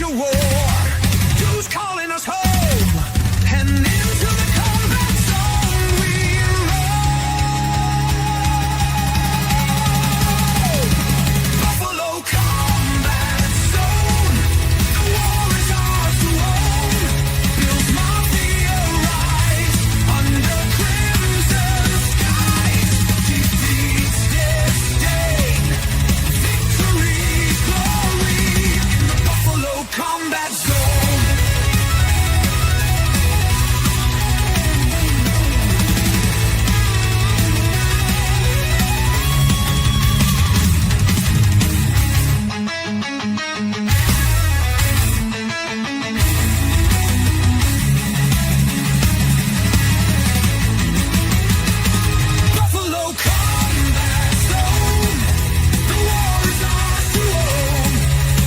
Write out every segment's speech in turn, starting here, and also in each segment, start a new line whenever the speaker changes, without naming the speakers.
to war. Who's calling us home? And into the combat zone we roll. Buffalo combat zone. The war is ours to own. Bill's Mafia rise under crimson skies. Defeats disdain. Victory's glory in the Buffalo combat zone. Buffalo combat zone. The war is ours to own.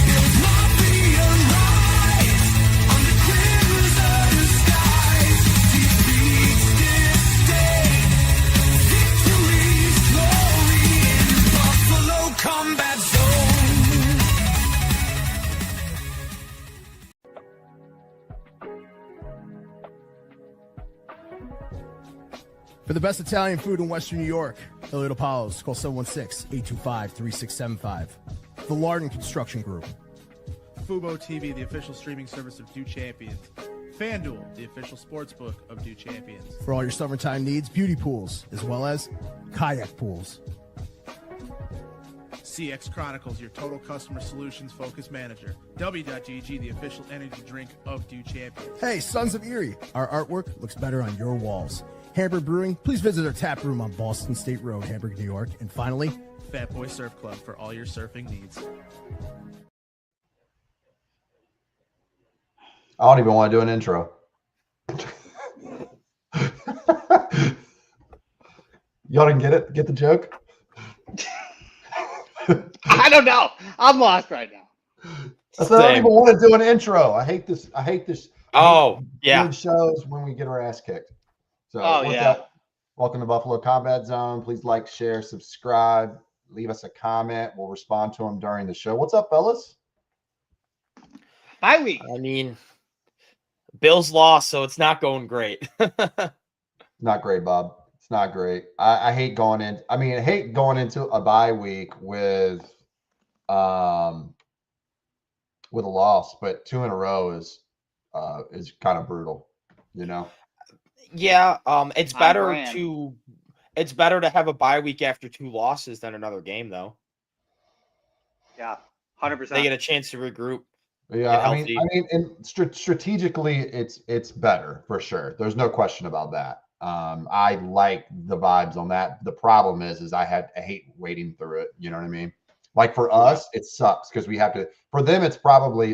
Bill's Mafia rise under crimson skies. Defeats disdain. Victory's glory in Buffalo combat zone.
For the best Italian food in Western New York, Elliot Apollos, call 716-825-3675. The Lardon Construction Group.
Fubo TV, the official streaming service of Do Champions. FanDuel, the official sportsbook of Do Champions.
For all your summertime needs, beauty pools, as well as kayak pools.
CX Chronicles, your total customer solutions focused manager. W.GG, the official energy drink of Do Champions.
Hey, Sons of Erie, our artwork looks better on your walls. Hamburg Brewing, please visit our tap room on Boston State Road, Hamburg, New York. And finally,
Fat Boy Surf Club for all your surfing needs.
I don't even want to do an intro. Y'all didn't get it? Get the joke?
I don't know. I'm lost right now.
I said, I don't even want to do an intro. I hate this.
Oh, yeah.
Doing shows when we get our ass kicked. So,
Oh, yeah.
Welcome to Buffalo Combat Zone. Please like, share, subscribe, leave us a comment. We'll respond to them during the show. What's up, fellas?
Bye week.
I mean, Bills lost, so it's not going great.
Not great, Bob. It's not great. I hate going in. I mean, I hate going into a bye week with a loss, but 2 in a row is kind of brutal, you know.
Yeah, it's
On
better
brand.
to have a bye week after 2 losses than another game, though.
Yeah, 100%.
They get a chance to regroup.
Yeah, I
healthy.
mean, and strategically, it's better for sure. There's no question about that. I like the vibes on that. The problem is I hate waiting through it. You know what I mean? Like for us, it sucks because we have to. For them, it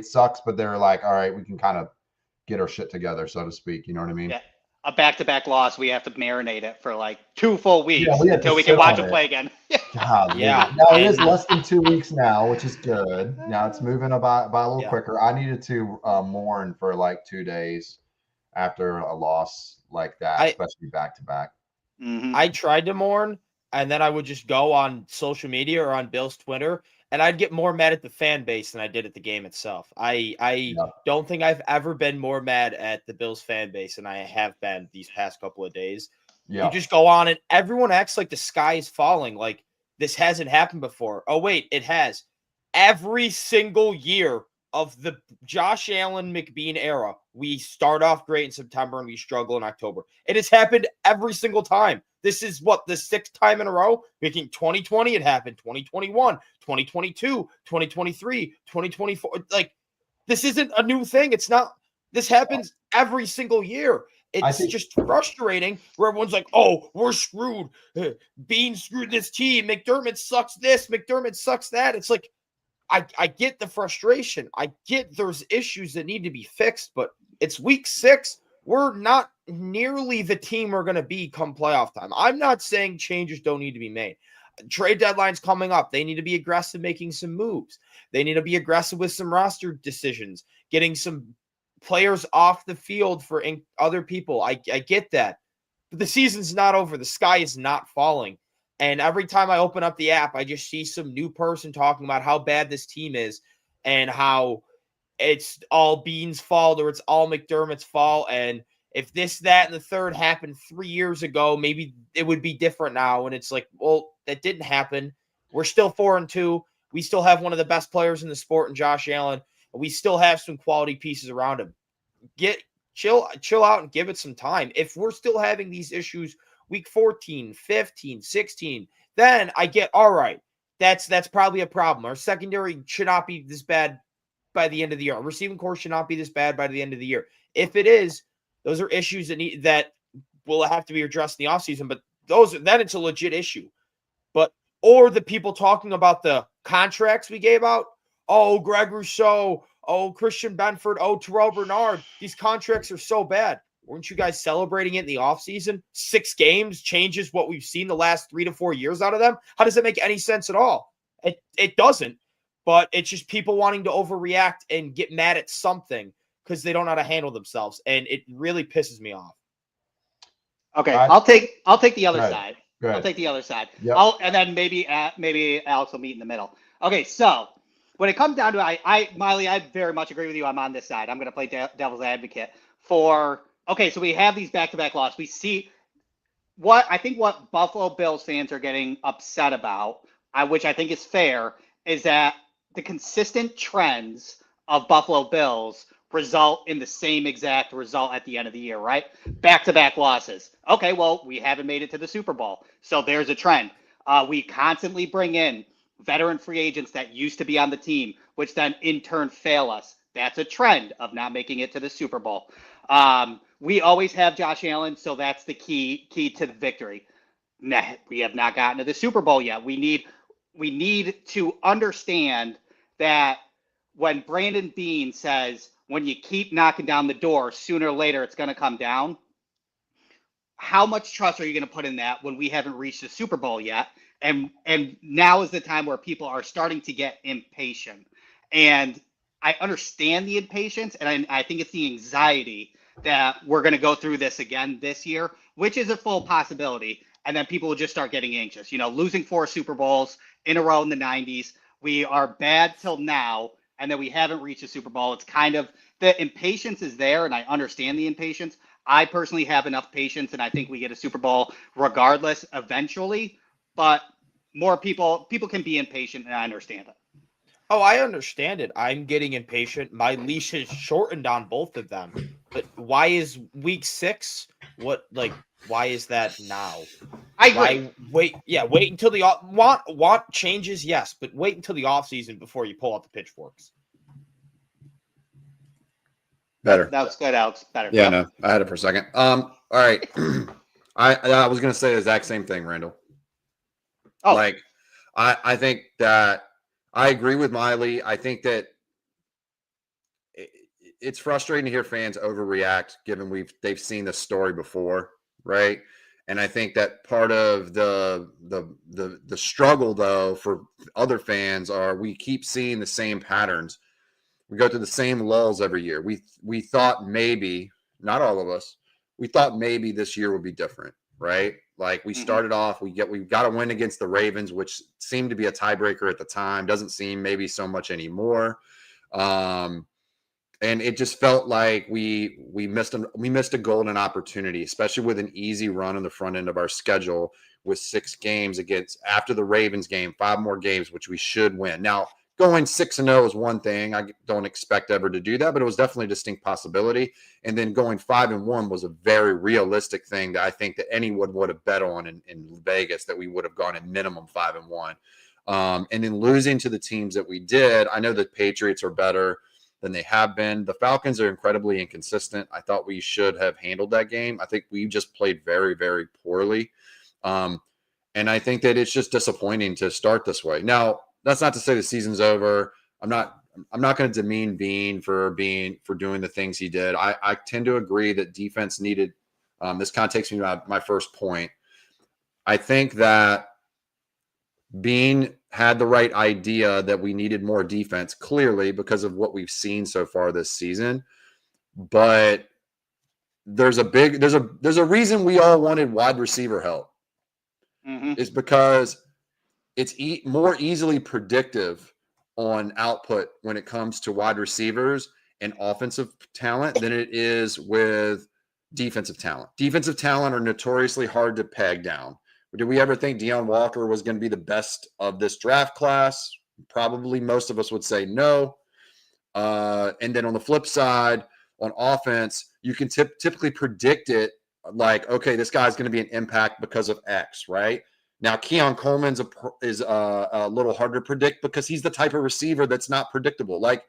sucks, but they're like, all right, we can kind of get our shit together, so to speak. You know what I mean?
Yeah. A back-to-back loss, we have to marinate it for like 2 full weeks
Yeah, we have to
until we
sit
can watch
on
them
it.
play again.
God,
Yeah.
Now it is
And-
less than 2 weeks now, which is good. Now it's moving by a little
Yeah.
quicker. I needed to mourn for like 2 days after a loss like that, especially back to back.
Mhm.
I tried to mourn, and then I would just go on social media or on Bill's Twitter, and I'd get more mad at the fan base than I did at the game itself. I don't think I've ever been more mad at the Bills fan base than I have been these past couple of days.
Yeah.
You just go on and everyone acts like the sky is falling. Like this hasn't happened before. Oh, wait, it has. Every single year of the Josh Allen McBean era, we start off great in September and we struggle in October. It has happened every single time. This is what, the 6th time in a row? Making 2020, it happened. 2021, 2022, 2023, 2024. Like, this isn't a new thing. It's not. This happens every single year. It's just frustrating where everyone's like, oh, we're screwed. Bean screwed this team. McDermott sucks this. McDermott sucks that. It's like, I get the frustration. I get there's issues that need to be fixed, but it's week 6. We're not nearly the team we're going to be come playoff time. I'm not saying changes don't need to be made. Trade deadline's coming up. They need to be aggressive making some moves. They need to be aggressive with some roster decisions, getting some players off the field for other people. I get that. But the season's not over. The sky is not falling. And every time I open up the app, I just see some new person talking about how bad this team is and how it's all Bean's fault or it's all McDermott's fault. And if this, that, and the third happened 3 years ago, maybe it would be different now. And it's like, well, that didn't happen. We're still 4-2. We still have one of the best players in the sport in Josh Allen. And we still have some quality pieces around him. Chill out and give it some time. If we're still having these issues week 14, 15, 16, then I get, all right, that's probably a problem. Our secondary should not be this bad by the end of the year. Our receiving core should not be this bad by the end of the year. If it is, those are issues that will have to be addressed in the offseason, but that it's a legit issue. Or the people talking about the contracts we gave out. Oh, Greg Rousseau. Oh, Christian Benford. Oh, Terrell Bernard. These contracts are so bad. Weren't you guys celebrating it in the offseason? 6 games changes what we've seen the last 3 to 4 years out of them. How does that make any sense at all? It doesn't. But it's just people wanting to overreact and get mad at something because they don't know how to handle themselves. And it really pisses me off.
Okay,
All right.
I'll take the other
Go ahead.
side.
Go ahead.
I'll take the other side.
Yep.
And then maybe Alex will meet in the middle. Okay, so when it comes down to Miley, I very much agree with you. I'm on this side. I'm going to play devil's advocate okay, so we have these back-to-back losses. We see what Buffalo Bills fans are getting upset about, which I think is fair, is that the consistent trends of Buffalo Bills result in the same exact result at the end of the year, right? Back-to-back losses. Okay, well, we haven't made it to the Super Bowl. So there's a trend. We constantly bring in veteran free agents that used to be on the team, which then in turn fail us. That's a trend of not making it to the Super Bowl. We always have Josh Allen, so that's the key to the victory. We have not gotten to the Super Bowl yet. We need to understand that when Brandon Beane says, when you keep knocking down the door, sooner or later it's going to come down. How much trust are you going to put in that when we haven't reached the Super Bowl yet? And now is the time where people are starting to get impatient. And I understand the impatience, and I think it's the anxiety that we're going to go through this again this year, which is a full possibility. And then people will just start getting anxious. Losing 4 Super Bowls in a row in the 90s. We are bad till now, and then we haven't reached a Super Bowl. It's kind of, the impatience is there, and I understand the impatience. I personally have enough patience, and I think we get a Super Bowl regardless eventually. But more people can be impatient, and I understand it.
Oh, I understand it. I'm getting impatient. My leash is shortened on both of them. But why is week 6? Why is that now?
I agree.
Wait until the want changes, yes, but wait until the offseason before you pull out the pitchforks.
Better.
That was good, Alex. Better.
Yeah, no, I had it for a second. All right. I was going to say the exact same thing, Randall.
Oh.
I think that I agree with Miley. I think that it's frustrating to hear fans overreact given they've seen this story before, right? And I think that part of the struggle though for other fans are we keep seeing the same patterns. We go through the same lulls every year. We thought maybe, not all of us, we thought maybe this year would be different, right? Like we started off, we got a win against the Ravens, which seemed to be a tiebreaker at the time. Doesn't seem maybe so much anymore. And it just felt like we missed a golden opportunity, especially with an easy run on the front end of our schedule with 6 games after the Ravens game, 5 more games, which we should win. Now, going 6-0 is one thing. I don't expect ever to do that, but it was definitely a distinct possibility. And then going 5-1 was a very realistic thing that I think that anyone would have bet on in Vegas, that we would have gone at minimum 5-1. And then losing to the teams that we did, I know the Patriots are better than they have been. The Falcons are incredibly inconsistent. I thought we should have handled that game. I think we just played very, very poorly. And I think that it's just disappointing to start this way. Now, that's not to say the season's over. I'm not going to demean Bean for doing the things he did. I tend to agree that defense needed. This kind of takes me to my first point. I think that Bean had the right idea that we needed more defense, clearly because of what we've seen so far this season. But there's a reason we all wanted wide receiver help. It's because it's more easily predictive on output when it comes to wide receivers and offensive talent than it is with defensive talent. Defensive talent are notoriously hard to peg down. Did we ever think Deion Walker was going to be the best of this draft class? Probably most of us would say no. And then on the flip side, on offense, you can typically predict it like, okay, this guy's going to be an impact because of X, right? Now, Keon Coleman's is a little harder to predict because he's the type of receiver that's not predictable. Like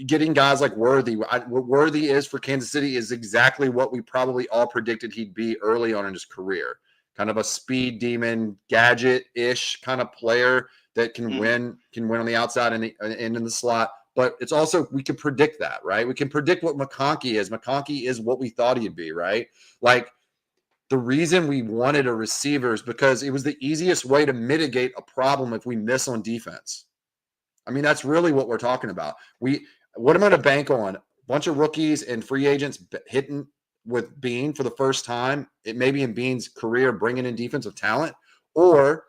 getting guys like Worthy, what Worthy is for Kansas City is exactly what we probably all predicted he'd be early on in his career. Kind of a speed demon, gadget-ish kind of player that can win on the outside and in the slot. But it's also, we can predict that, right? We can predict what McConkey is. McConkey is what we thought he'd be, right? Like, the reason we wanted a receiver is because it was the easiest way to mitigate a problem if we miss on defense. I mean, that's really what we're talking about. What am I going to bank on? A bunch of rookies and free agents hitting with Bean for the first time, it may be in Bean's career, bringing in defensive talent? Or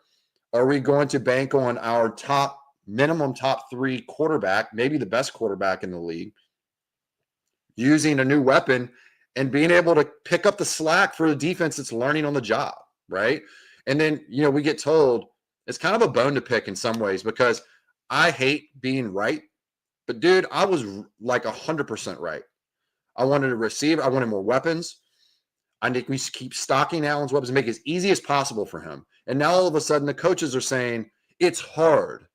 are we going to bank on our minimum top 3 quarterback, maybe the best quarterback in the league, using a new weapon and being able to pick up the slack for the defense that's learning on the job, right? And then, we get told it's kind of a bone to pick in some ways because I hate being right. But, dude, I was like 100% right. I wanted a receiver. I wanted more weapons. I think we keep stocking Allen's weapons and make it as easy as possible for him. And now all of a sudden the coaches are saying it's hard.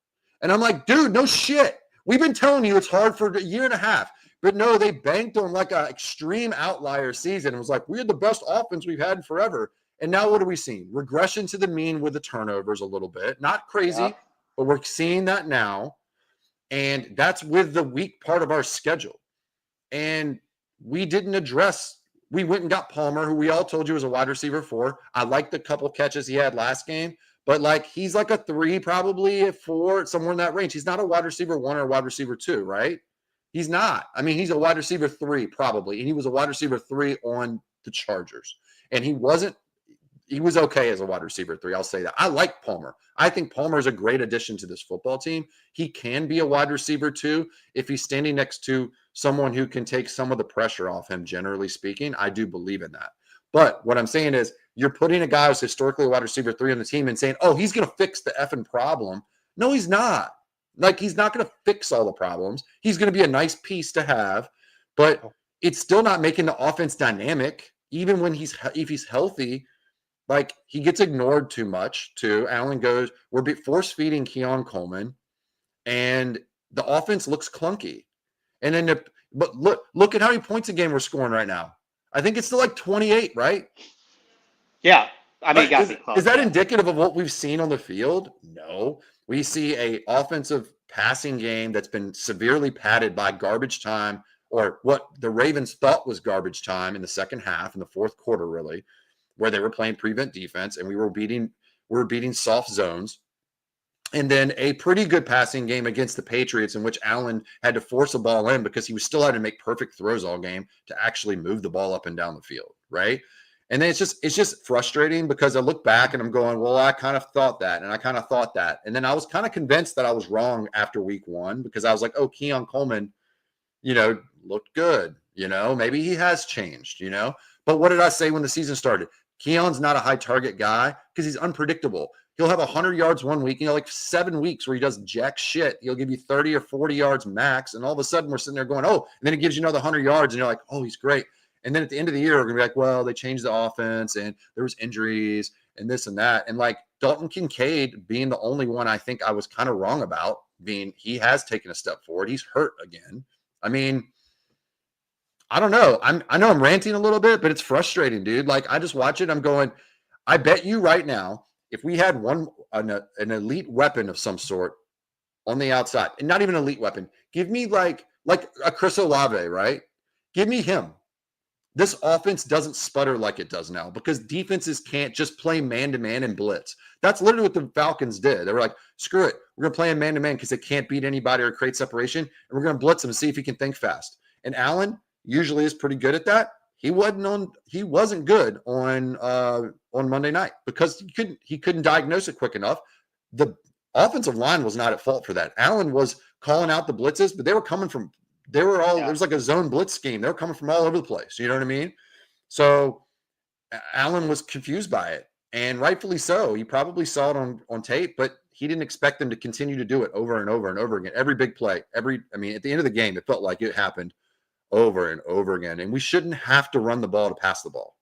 And I'm like, dude, no shit. We've been telling you it's hard for a year and a half. But no, they banked on like an extreme outlier season. It was like, we're the best offense we've had in forever. And now what are we seeing? Regression to the mean with the turnovers a little bit. Not crazy, but we're seeing that now. And that's with the weak part of our schedule. And we didn't address, we went and got Palmer, who we all told you was a wide receiver 4. I liked the couple catches he had last game, but like he's like a 3, probably a 4, somewhere in that range. He's not a wide receiver 1 or a wide receiver 2, right? He's not. I mean, he's a wide receiver 3, probably. And he was a wide receiver 3 on the Chargers. And he was okay as a wide receiver 3. I'll say that. I like Palmer. I think Palmer is a great addition to this football team. He can be a wide receiver 2 if he's standing next to someone who can take some of the pressure off him, generally speaking. I do believe in that. But what I'm saying is you're putting a guy who's historically a wide receiver 3 on the team and saying, oh, he's going to fix the effing problem. No, he's not. Like, he's not going to fix all the problems. He's going to be a nice piece to have, but it's still not making the offense dynamic. Even when if he's healthy, like, he gets ignored too much, too. Allen goes, we're force-feeding Keon Coleman, and the offense looks clunky. And then, but look at how many points a game we're scoring right now. I think it's still like 28, right?
Yeah. I mean,
is that indicative of what we've seen on the field? No. We see a offensive passing game that's been severely padded by garbage time, or what the Ravens thought was garbage time in the second half, in the fourth quarter, really, where they were playing prevent defense and we were beating soft zones. And then a pretty good passing game against the Patriots in which Allen had to force a ball in because he was still having to make perfect throws all game to actually move the ball up and down the field, right? And then it's just frustrating because I look back and I'm going, well, I kind of thought that, and I kind of thought that. And then I was kind of convinced that I was wrong after week 1 because I was like, oh, Keon Coleman, looked good. Maybe he has changed, But what did I say when the season started? Keon's not a high target guy because he's unpredictable. He'll have 100 yards one week, like 7 weeks where he does jack shit. He'll give you 30 or 40 yards max. And all of a sudden we're sitting there going, oh, and then he gives you another 100 yards and you're like, oh, he's great. And then at the end of the year, we're going to be like, well, they changed the offense and there was injuries and this and that. And like Dalton Kincaid being the only one I think I was kind of wrong about, being he has taken a step forward. He's hurt again. I mean, I don't know. I know I'm ranting a little bit, but it's frustrating, dude. Like, I just watch it. I'm going, I bet you right now, if we had an elite weapon of some sort on the outside, and not even an elite weapon, give me like a Chris Olave, right? Give me him. This offense doesn't sputter like it does now because defenses can't just play man-to-man and blitz. That's literally what the Falcons did. They were like, screw it. We're going to play him man-to-man because they can't beat anybody or create separation, and we're going to blitz him and see if he can think fast. And Allen usually is pretty good at that. He wasn't good on Monday night because he couldn't diagnose it quick enough. The offensive line was not at fault for that. Allen was calling out the blitzes, but they were coming from, there was like a zone blitz scheme. They were coming from all over the place. You know what I mean? So Allen was confused by it, and rightfully so. He probably saw it on tape, but he didn't expect them to continue to do it over and over and over again. Every big play, at the end of the game, it felt like it happened over and over again. And we shouldn't have to run the ball to pass the ball.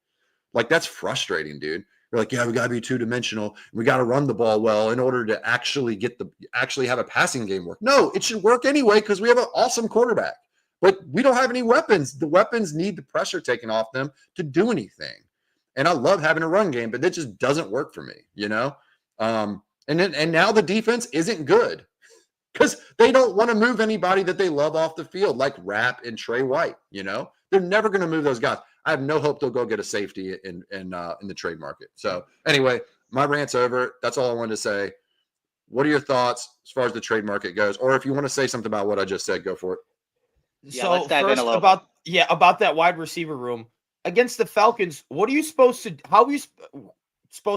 Like, that's frustrating, dude. You're like, yeah, we got to be two-dimensional. We got to run the ball well in order to actually have a passing game work. No, it should work anyway because we have an awesome quarterback. But we don't have any weapons. The weapons need the pressure taken off them to do anything. And I love having a run game, but that just doesn't work for me, you know? And now the defense isn't good because they don't want to move anybody that they love off the field, like Rapp and Trey White, you know? They're never going to move those guys. I have no hope they'll go get a safety in the trade market. So anyway, my rant's over. That's all I wanted to say. What are your thoughts as far as the trade market goes? Or if you want to say something about what I just said, go for it.
Yeah,
So
let's dive in a little
about that wide receiver room against the Falcons. How are you supposed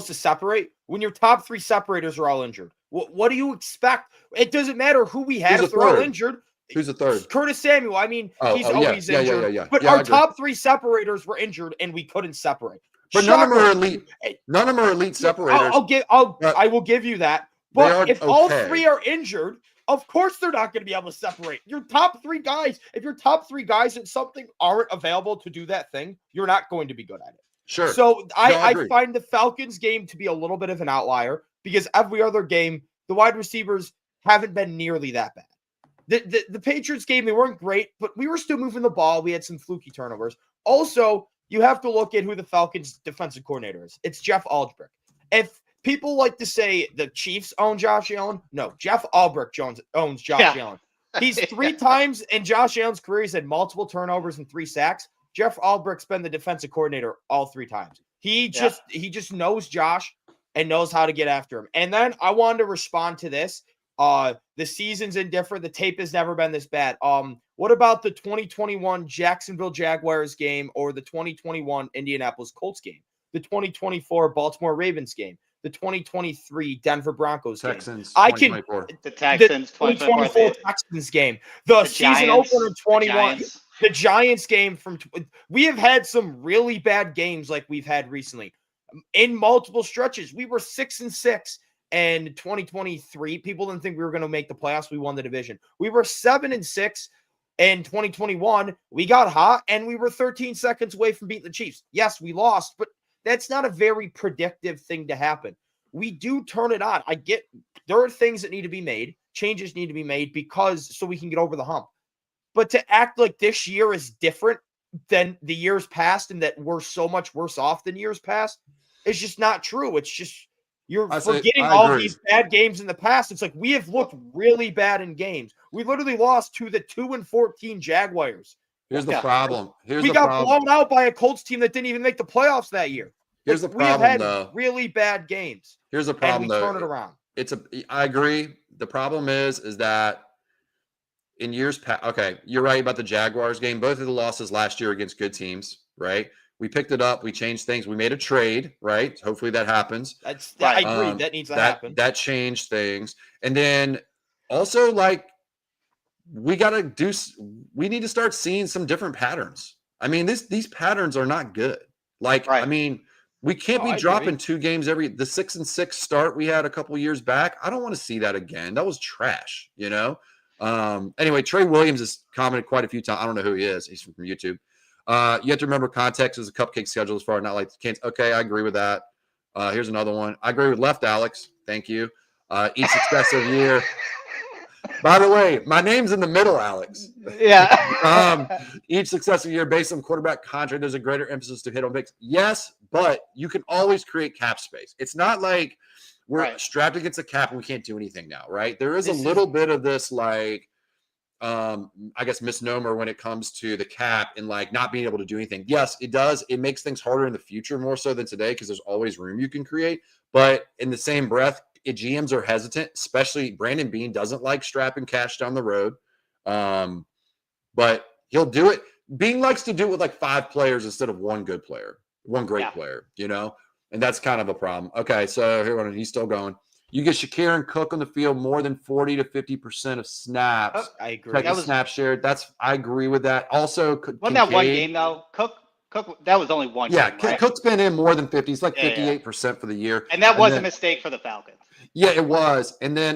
to separate when your top 3 separators are all injured? What do you expect? It doesn't matter who we had if they're all injured.
Who's the third?
Curtis Samuel. I mean, he's always injured.
Yeah.
But our top 3 separators were injured, and we couldn't separate.
But none of them are elite. None of them are elite separators.
I will give you that. But if all 3 are injured, of course they're not going to be able to separate. Your top 3 guys, if your top 3 guys at something aren't available to do that thing, you're not going to be good at it.
Sure.
So I find the Falcons game to be a little bit of an outlier because every other game, the wide receivers haven't been nearly that bad. The Patriots game, they weren't great, but we were still moving the ball. We had some fluky turnovers. Also, you have to look at who the Falcons defensive coordinator is. It's Jeff Albrecht. If people like to say the Chiefs own Josh Allen, no, Jeff Albrecht owns Josh Allen. He's 3 times in Josh Allen's career, he's had multiple turnovers and 3 sacks. Jeff Albrecht's been the defensive coordinator all 3 times. He just knows Josh and knows how to get after him. And then I wanted to respond to this. The season's indifferent. The tape has never been this bad. What about the 2021 Jacksonville Jaguars game or the 2021 Indianapolis Colts game? The 2024 Baltimore Ravens game? The 2023 Denver Broncos
Texans,
game?
The Texans,
2024 Texans game. The season
Giants,
opener 21. The Giants game we have had some really bad games like we've had recently in multiple stretches. We were 6-6 in 2023. People didn't think we were going to make the playoffs. We won the division. We were 7-6 in 2021. We got hot and we were 13 seconds away from beating the Chiefs. Yes, we lost, but that's not a very predictive thing to happen. We do turn it on. I get there are things that need to be made. Changes need to be made so we can get over the hump. But to act like this year is different than the years past and that we're so much worse off than years past is just not true. It's just you're forgetting all these bad games in the past. It's like we have looked really bad in games. We literally lost to the 2-14 Jaguars.
Here's the problem.
We got blown out by a Colts team that didn't even make the playoffs that year.
Here's the problem,
we have had really bad games.
Here's the problem,
and we turn it around.
I agree. The problem is that in years past, okay, you're right about the Jaguars game. Both of the losses last year against good teams, right? We picked it up. We changed things. We made a trade, right? Hopefully that happens.
I agree. That needs to happen.
That changed things. And then also, like, we need to start seeing some different patterns. I mean, these patterns are not good. Like, I mean, we can't be dropping 2 games the 6-6 start we had a couple years back. I don't want to see that again. That was trash, you know? Anyway, Trey Williams has commented quite a few times. I don't know who he is. He's from YouTube. You have to remember context is a cupcake schedule as far, not like the Kansas. Okay, I agree with that. Here's another one. I agree with left, Alex. Thank you. Each successive year. By the way, my name's in the middle, Alex.
Yeah.
Each successive year based on quarterback contract, there's a greater emphasis to hit on picks. Yes, but you can always create cap space. It's not like we're strapped against a cap and we can't do anything now, right? There is a little bit of this, like, I guess, misnomer when it comes to the cap and like not being able to do anything. Yes, it does. It makes things harder in the future more so than today because there's always room you can create. But in the same breath, GMs are hesitant, especially Brandon Beane doesn't like strapping cash down the road. But he'll do it. Beane likes to do it with like 5 players instead of one good player, one great player, you know? And that's kind of a problem. Okay, so here he's still going. You get Shakir and Cook on the field more than 40 to 50% of snaps.
I agree.
Check the
That was-
snap share. I agree with that. Also,
Wasn't that one
Kincaid-
game though? Cook, that was only one
Yeah,
game, right?
Cook's been in more than 50. He's like
Yeah, yeah.
58% for the year.
And that was
then-
a mistake for the Falcons.
Yeah, it was. And then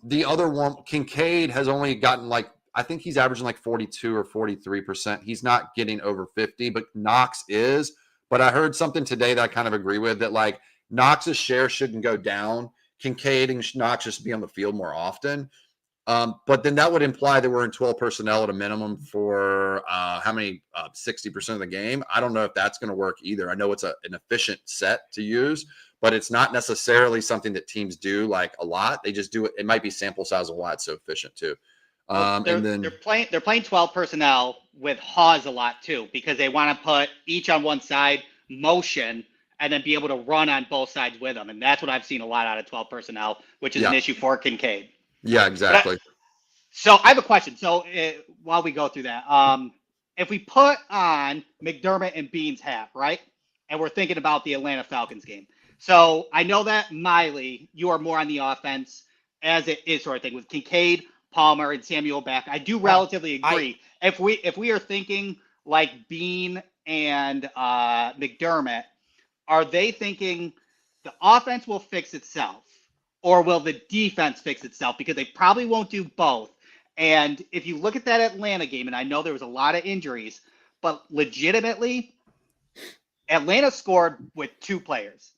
the other one, Kincaid has only gotten I think he's averaging like 42 or 43%. He's not getting over 50, but Knox is. But I heard something today that I kind of agree with, that like Knox's share shouldn't go down. Kincaid and Knox should be on the field more often. But then that would imply that we're in 12 personnel at a minimum for 60% of the game. I don't know if that's going to work either. I know it's an efficient set to use, but it's not necessarily something that teams do like a lot. They just do it. It might be sample size of why it's so efficient too.
They're playing 12 personnel with Hawes a lot too, because they want to put each on one side, motion, and then be able to run on both sides with them. And that's what I've seen a lot out of 12 personnel, which is an issue for Kincaid.
Yeah, exactly.
So I have a question. So while we go through that, if we put on McDermott and Bean's hat, right, and we're thinking about the Atlanta Falcons game. So I know that Miley, you are more on the offense as it is sort of thing with Kincaid, Palmer, and Samuel back. I do relatively agree. If we are thinking like Bean and McDermott, are they thinking the offense will fix itself, or will the defense fix itself? Because they probably won't do both. And if you look at that Atlanta game, and I know there was a lot of injuries, but legitimately, Atlanta scored with two players.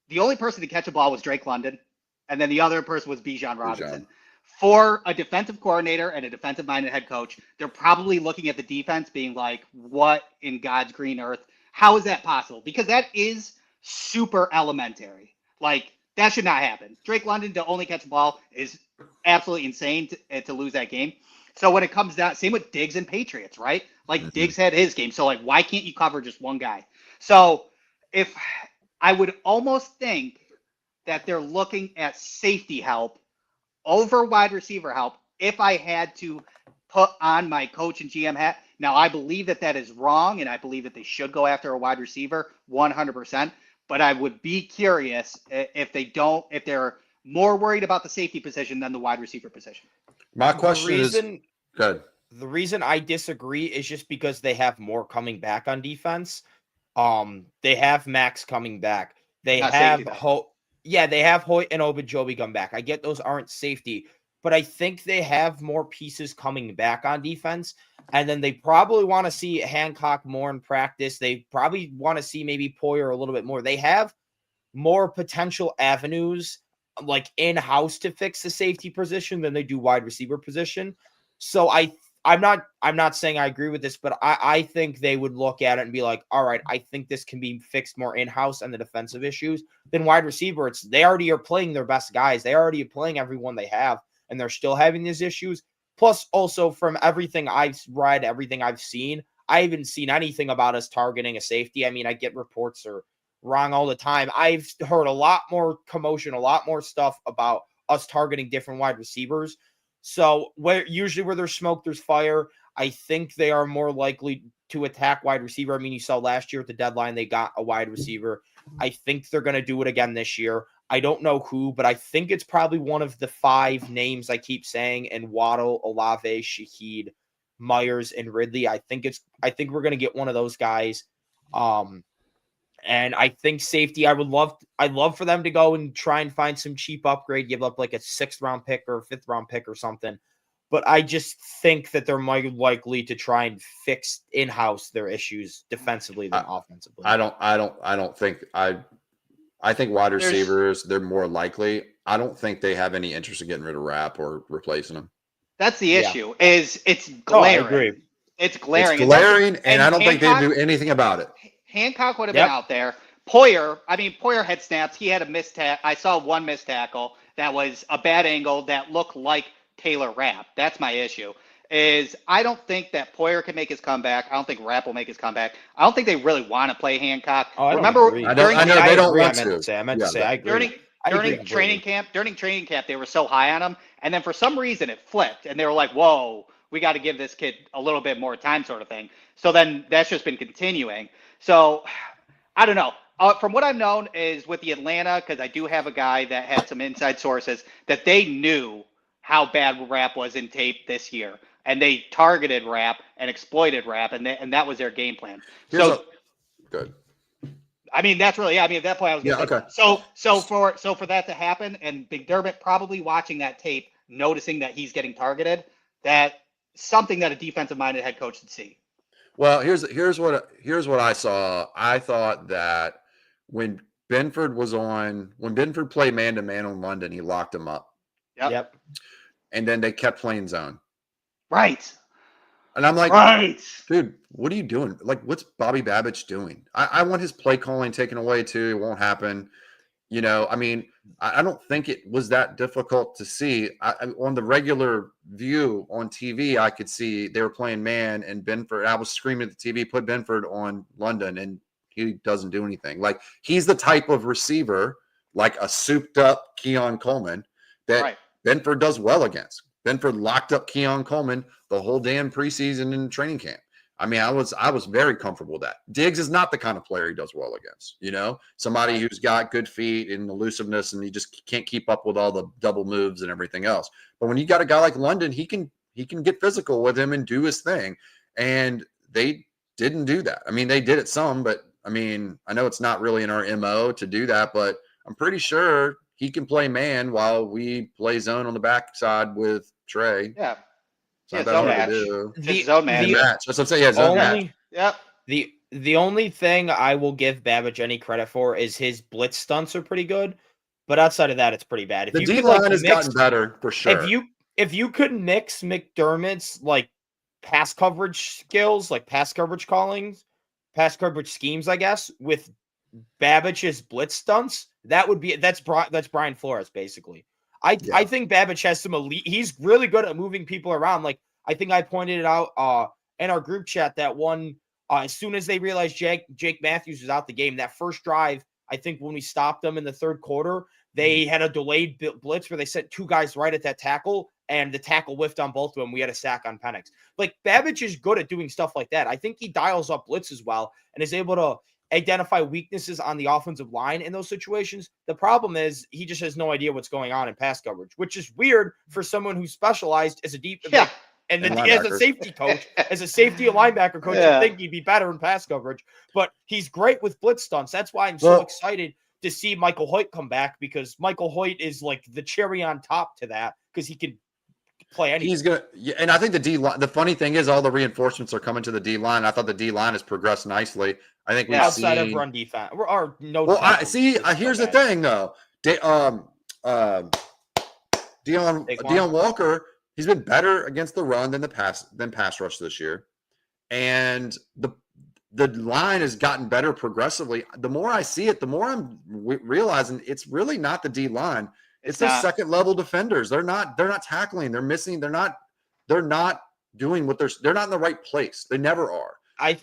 The only person to catch a ball was Drake London, and then the other person was Bijan Robinson. For a defensive coordinator and a defensive-minded head coach, they're probably looking at the defense being like, what in God's green earth? How is that possible? Because that is super elementary. Like, that should not happen. Drake London to only catch a ball is absolutely insane to lose that game. So when it comes down, same with Diggs and Patriots, right? Like Diggs had his game. So like, why can't you cover just one guy? So if I would almost think that they're looking at safety help over wide receiver help if I had to put on my coach and GM hat. Now, I believe that is wrong, and I believe that they should go after a wide receiver 100%. But I would be curious if they're more worried about the safety position than the wide receiver position.
My question is good.
The reason I disagree is just because they have more coming back on defense. They have Max coming back. They have they have Hoyt and Obajobi come back. I get those aren't safety, but I think they have more pieces coming back on defense. And then they probably want to see Hancock more in practice. They probably want to see maybe Poyer a little bit more. They have more potential avenues like in-house to fix the safety position than they do wide receiver position. So I'm not saying I agree with this, but I think they would look at it and be like, all right, I think this can be fixed more in-house and the defensive issues than wide receiver. They already are playing their best guys. They already are playing everyone they have, and they're still having these issues. Plus, also from everything I've read, everything I've seen, I haven't seen anything about us targeting a safety. I mean, I get reports are wrong all the time. I've heard a lot more commotion, a lot more stuff about us targeting different wide receivers. So usually where there's smoke, there's fire. I think they are more likely to attack wide receiver. I mean, you saw last year at the deadline, they got a wide receiver. I think they're going to do it again this year. I don't know who, but I think it's probably one of the 5 names I keep saying, and Waddle, Olave, Shaheed, Myers, and Ridley. I think we're going to get one of those guys. And I think safety, I'd love for them to go and try and find some cheap upgrade, give up like a 6th round pick or a 5th round pick or something. But I just think that they're more likely to try and fix in-house their issues defensively than offensively.
I think wide receivers, they're more likely. I don't think they have any interest in getting rid of Rapp or replacing him.
That's the issue. Is it's glaring.
I agree.
It's glaring.
It's glaring, and I don't
Hancock,
think they do anything about it.
Hancock would have been out there. Poyer had snaps. He had a missed tackle. I saw one missed tackle that was a bad angle that looked like Taylor Rapp. That's my issue. Is I don't think that Poyer can make his comeback. I don't think Rapp will make his comeback. I don't think they really want to play Hancock.
I
Remember,
agree.
I know they don't want to.
I meant to say I agree.
During training camp, they were so high on him, and then for some reason it flipped, and they were like, "Whoa, we got to give this kid a little bit more time," sort of thing. So then that's just been continuing. So I don't know. from what I've known is with the Atlanta, because I do have a guy that had some inside sources that they knew how bad Rap was in tape this year, and they targeted Rap and exploited Rap, and that was their game plan.
Good.
I mean, that's really, I mean, at that point I was going to
Yeah,
say,
okay.
so for that to happen and McDermott probably watching that tape, noticing that he's getting targeted, that something that a defensive minded head coach should see.
Well, here's what I saw. I thought that when Benford played man to man on London, he locked him up.
Yep.
And then they kept playing zone.
Right.
And I'm like,
right.
Dude, what are you doing? Like, what's Bobby Babich doing? I want his play calling taken away too. It won't happen. You know, I mean, I don't think it was that difficult to see. On the regular view on TV, I could see they were playing man and Benford. I was screaming at the TV, put Benford on London, and he doesn't do anything. Like, he's the type of receiver, like a souped up Keon Coleman, that Benford does well against. Benford locked up Keon Coleman the whole damn preseason and training camp. I mean, I was very comfortable with that. Diggs is not the kind of player he does well against, you know, somebody who's got good feet and elusiveness, and he just can't keep up with all the double moves and everything else. But when you got a guy like London, he can get physical with him and do his thing. And they didn't do that. I mean, they did it some, but I mean, I know it's not really in our MO to do that, but I'm pretty sure he can play man while we play zone on the backside with Trey.
Yeah.
Yeah,
zone match. Zone match.
That's what I'm saying. Yeah, zone match.
Yep.
The only thing I will give Babich any credit for is his blitz stunts are pretty good, but outside of that, it's pretty bad. If
the
you
D
could,
line
like,
has gotten better for sure.
If you could mix McDermott's like pass coverage skills, like pass coverage callings, pass coverage schemes, I guess, with Babich's blitz stunts, that's Brian Flores basically. I think Babich has some elite. He's really good at moving people around. Like, I think I pointed it out in our group chat that one as soon as they realized Jake Matthews was out the game, that first drive, I think when we stopped them in the third quarter, they had a delayed blitz where they sent two guys right at that tackle, and the tackle whiffed on both of them. We had a sack on Penix. Like, Babich is good at doing stuff like that. I think he dials up blitz as well and is able to identify weaknesses on the offensive line in those situations. The problem is he just has no idea what's going on in pass coverage, which is weird for someone who specialized as a deep and then as a safety coach, as a safety and linebacker coach, you'd think he'd be better in pass coverage, but he's great with blitz stunts. That's why I'm so excited to see Michael Hoyt come back, because Michael Hoyt is like the cherry on top to that, because he can play anything. He's
gonna, and I think the D line. The funny thing is, all the reinforcements are coming to the D line. I thought the D line has progressed nicely. I think we've
outside
seen,
of run defense or no.
Well, here's the thing though. Deion Walker, he's been better against the run than pass rush this year, and the line has gotten better progressively. The more I see it, the more I'm realizing it's really not the D line. It's the second level defenders. They're not tackling. They're missing. They're not doing what they're not in the right place. They never are.
I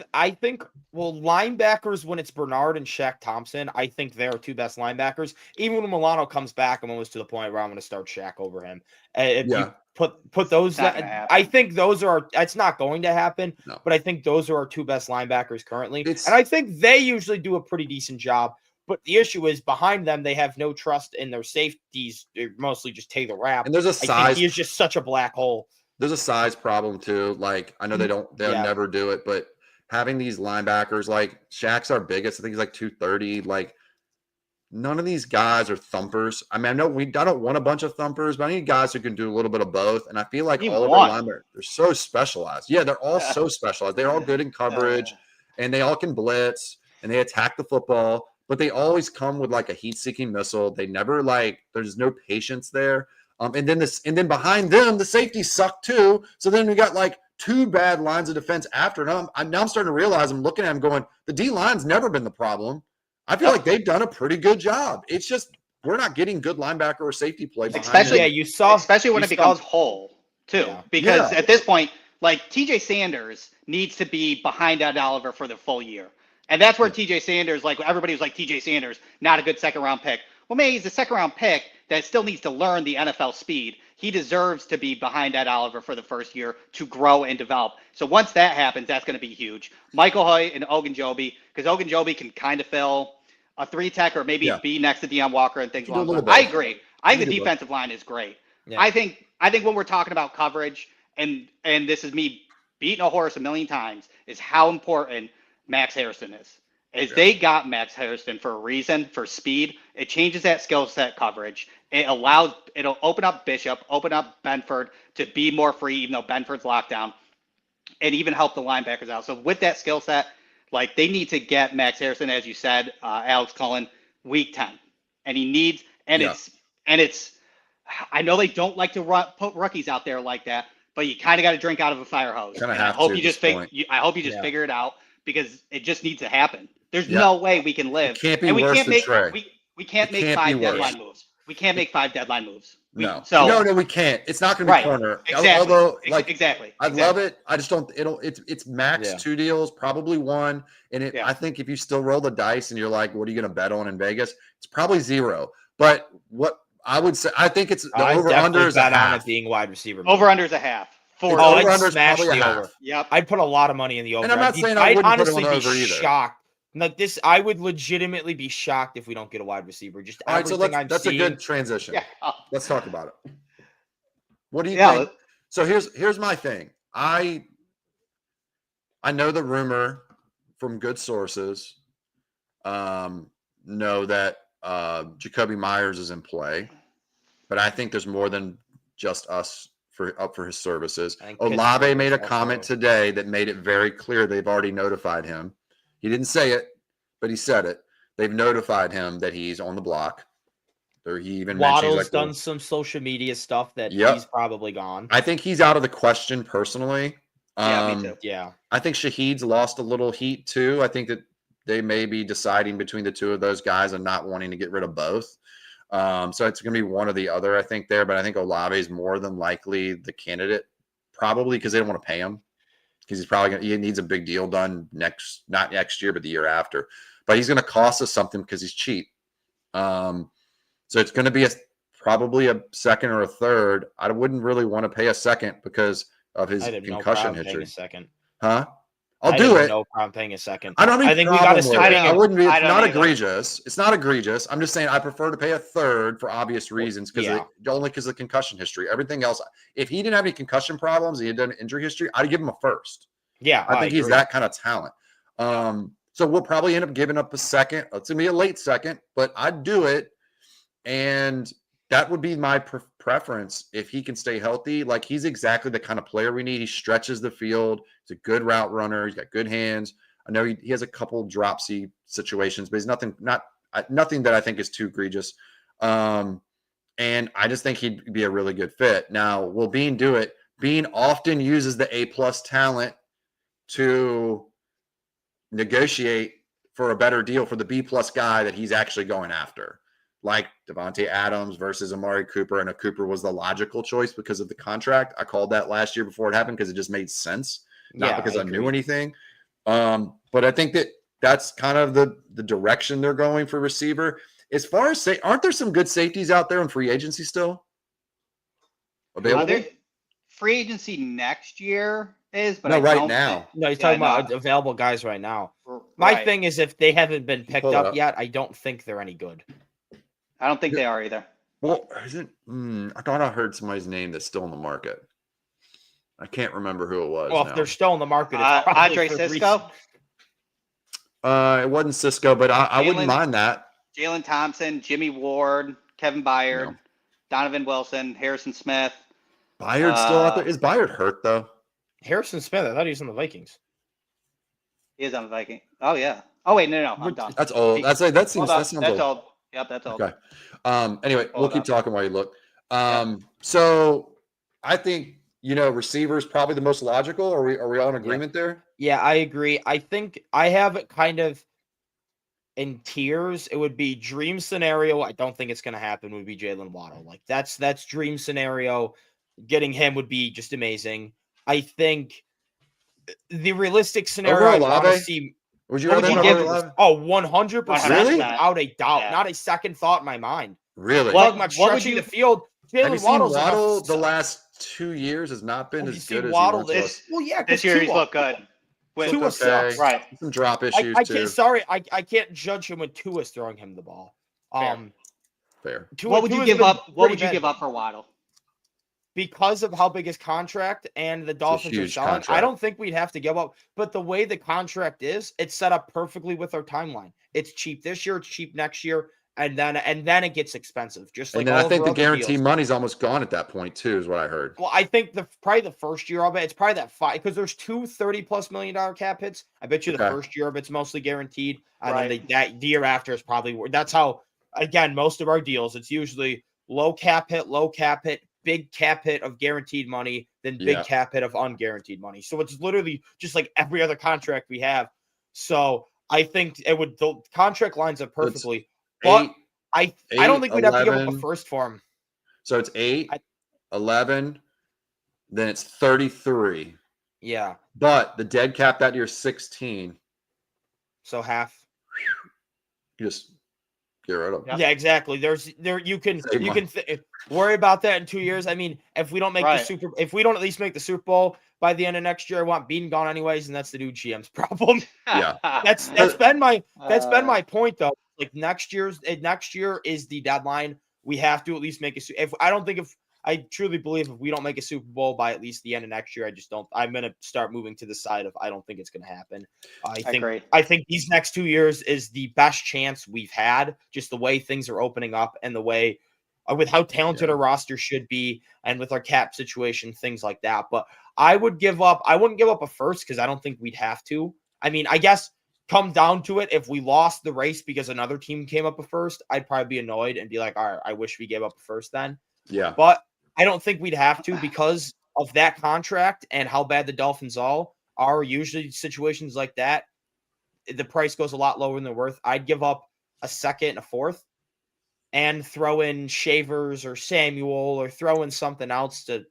think, well, linebackers, when it's Bernard and Shaq Thompson, I think they're two best linebackers. Even when Milano comes back, I'm almost to the point where I'm going to start Shaq over him. You put those, I think those are, it's not going to happen, but I think those are our two best linebackers currently. And I think they usually do a pretty decent job. But the issue is behind them, they have no trust in their safeties. They're mostly just Taylor Rapp.
And there's a size.
I think he is just such a black hole.
There's a size problem too. Like, I know they'll never do it, but having these linebackers, like Shaq's our biggest. I think he's like 230. Like, none of these guys are thumpers. I mean, I don't want a bunch of thumpers, but I need guys who can do a little bit of both. And I feel like all of our linebackers, they're so specialized. Yeah, they're all so specialized. They're all good in coverage, and they all can blitz, and they attack the football. But they always come with like a heat-seeking missile. They never there's no patience there. And then behind them, the safeties suck too. So then we got like two bad lines of defense after. Now I'm starting to realize, I'm looking at them going, the D line's never been the problem. I feel like they've done a pretty good job. It's just we're not getting good linebacker or safety play behind them.
Especially when it becomes whole too. Yeah. Because at this point, like, TJ Sanders needs to be behind Ed Oliver for the full year. And that's where TJ Sanders, like, everybody was like, TJ Sanders, not a good second-round pick. Well, maybe he's a second-round pick that still needs to learn the NFL speed. He deserves to be behind Ed Oliver for the first year to grow and develop. So once that happens, that's going to be huge. Michael Hoyt and Ogunjobi, because Ogunjobi can kind of fill a 3-tech or maybe
Yeah.
be next to Deion Walker and things
You do a
along
little
those lines. I
bit.
agree. I think
You
the
do both.
defensive line is great.
Yeah.
I think when we're talking about coverage, and this is me beating a horse a million times, is how important Max Harrison is. They got Max Harrison for a reason, for speed. It changes that skill set coverage. It'll open up Bishop, open up Benford to be more free, even though Benford's locked down, and even help the linebackers out. So with that skill set, like they need to get Max Harrison, as you said, Alex Cullen, week 10. And he needs, and
Yeah.
it's, I know they don't like to put rookies out there like that, but you kind of got to drink out of a fire hose.
Kinda
And I
have
hope
to
you
at
just
this point.
I hope you just
Yeah.
figure it out, because it just needs to happen. There's
Yeah.
no way we can live.
It can't be
and we
worse
can't
than
make
Trey.
we can't
It
make
can't be
5
worse.
deadline moves. We can't make 5 deadline moves.
No.
So
No, we can't. It's not going to be
Right.
corner.
Exactly.
Although, like,
exactly.
I love it. I just don't. It's max
Yeah.
2 deals, probably 1. And
Yeah.
I think if you still roll the dice and you're like, what are you going to bet on in Vegas? It's probably 0. But what I would say, I think it's the
I
over under is a
bet on
half.
it being wide receiver.
Over under is a half. For
It's
Oh,
over
I'd
under is
smash
probably a
the
half.
over.
Yep.
I'd put a lot of money in the over.
And I'm not saying I
I'd
wouldn't put it
honestly
on
be
over either.
shocked. Like this, I would legitimately be shocked if we don't get a wide receiver. Just
All right, so
everything I'm
that's
seeing.
a good transition.
Yeah.
Let's talk about it. What do you
Yeah.
think? So here's my thing. I know the rumor from good sources know that Jacoby Myers is in play, but I think there's more than just us up for his services.
I think
Olave
Pittsburgh
made a
also-
comment today that made it very clear they've already notified him. He didn't say it, but he said it. They've notified him that he's on the block. Or he even mentioned
Waddle's done some social media stuff that
Yep.
he's probably gone.
I think he's out of the question personally.
Yeah, me too.
Yeah.
I think Shaheed's lost a little heat too. I think that they may be deciding between the two of those guys and not wanting to get rid of both. So it's going to be one or the other, I think, there. But I think Olave is more than likely the candidate, probably because they don't want to pay him. Because he needs a big deal done not next year, but the year after. But he's going to cost us something because he's cheap. So it's going to be probably a second or a third. I wouldn't really want to pay a second because of his
I have no
concussion
problem paying
history.
a second.
Huh? I'll do it.
No problem paying a second.
I don't.
I think we got to start.
I wouldn't be.
I
It's
don't
not
either.
egregious. It's not egregious. I'm just saying I prefer to pay a third for obvious reasons
Yeah.
only because of the concussion history. Everything else, if he didn't have any concussion problems, he had done injury history, I'd give him a first.
Yeah,
I think he's
agree.
that kind of talent. So we'll probably end up giving up a second. It's gonna be a late second, but I'd do it, and that would be my preference if he can stay healthy. Like he's exactly the kind of player we need. He stretches the field. He's a good route runner. He's got good hands. I know he has a couple dropsy situations, but he's nothing that I think is too egregious. And I just think he'd be a really good fit. Now, will Bean do it? Bean often uses the A+ talent to negotiate for a better deal for the B+ guy that he's actually going after. Like Devontae Adams versus Amari Cooper, and Cooper was the logical choice because of the contract. I called that last year before it happened because it just made sense, not because I knew anything. But I think that's kind of the direction they're going for receiver. As far as aren't there some good safeties out there in free agency still available?
Free agency next year is, but
No,
I
right
don't
now.
think-
No, he's
Yeah,
talking
no.
about available guys right now. My
Right.
thing is, if they haven't been picked
Pull it
up
up.
yet, I don't think they're any good.
I don't think they are either.
Well, isn't I thought I heard somebody's name that's still in the market. I can't remember who it was.
Well,
now.
if they're still in the market, it's probably
Andre
for
Cisco,
It wasn't Cisco, but I wouldn't
Jalen-
mind that.
Jalen Thompson, Jimmy Ward, Kevin Byard,
No.
Donovan Wilson, Harrison Smith.
Bayard's still out there. Is Bayard hurt though?
Harrison Smith. I thought he was on the Vikings.
He is on the Viking. Oh yeah. Oh wait, no, I'm done.
That's old. That seems
Hold on.
that sounds
That's
old.
old. Yep, that's old.
Okay. Anyway, we'll
Hold
keep
up.
talking while you look. So I think receivers probably the most logical. Are we all in agreement there?
Yeah, I agree. I think I have it kind of in tiers. It would be dream scenario. I don't think it's going to happen. Would be Jalen Waddle. Like that's dream scenario. Getting him would be just amazing. I think the realistic scenario I want to
Olave?
see.
Would you
What
rather
would you
have
give?
Olave?
Oh, 100%.
Really?
Without a doubt.
Yeah.
Not a second thought in my mind.
Really?
What-
Talking about
what would
stretching
you-
the field.
Have you
Jalen
seen
Waddle's
Waddle
enough-
the last 2 years has not been
Have you
as
seen
good as
Waddle
he once was.
This-
Well, yeah,
This
'cause
year he's
Tua.
looked good. With,
Tua sucks.
right.
Some drop issues
I
too.
can't. Sorry, I can't judge him when Tua's throwing him the ball.
Fair.
What would you
Tua's
give
been
up? What
pretty
would you
bad.
give up for Waddle?
Because of how big his contract and the Dolphins are
huge
selling, I
contract.
don't think we'd have to give up. But the way the contract is, it's set up perfectly with our timeline. It's cheap this year, it's cheap next year, and then it gets expensive. Just like
And then
all
I
of
think
our
the
other
guarantee
deals.
money's almost gone at that point too, is what I heard.
Well, I think probably the first year of it, it's probably that 5 because there's two $30+ million cap hits. I bet you the
Okay.
first year of it's mostly guaranteed, and
Right.
then that year after is probably that's how. Again, most of our deals, it's usually low cap hit, big cap hit of guaranteed money, then big
Yeah.
cap hit of unguaranteed money. So it's literally just like every other contract we have. So I think the contract lines up perfectly. But I don't think we'd have to give up a
11.
first for him.
So it's 8, 11, then it's 33.
Yeah.
But the dead cap that year is 16.
So half.
You just get rid of.
Yep.
Yeah, exactly. You can
Save money.
worry about that in 2 years. I mean, if we don't make if we don't at least make the Super Bowl by the end of next year, I want Bean gone anyways, and that's the new GM's problem.
Yeah.
That's been my point though. Like next year is the deadline. We have to at least make I truly believe if we don't make a Super Bowl by at least the end of next year, I'm going to start moving to the side of I don't think it's going to happen. I think these next 2 years is the best chance we've had, just the way things are opening up and the way with how talented our roster should be and with our cap situation, things like that. But I wouldn't give up a first because I don't think we'd have to. I mean, I guess come down to it, if we lost the race because another team came up a first, I'd probably be annoyed and be like, all right, I wish we gave up a first then.
Yeah.
But I don't think we'd have to because of that contract and how bad the Dolphins are. Usually situations like that, the price goes a lot lower than they're worth. I'd give up a second and a fourth and throw in Shavers or Samuel or throw in something else to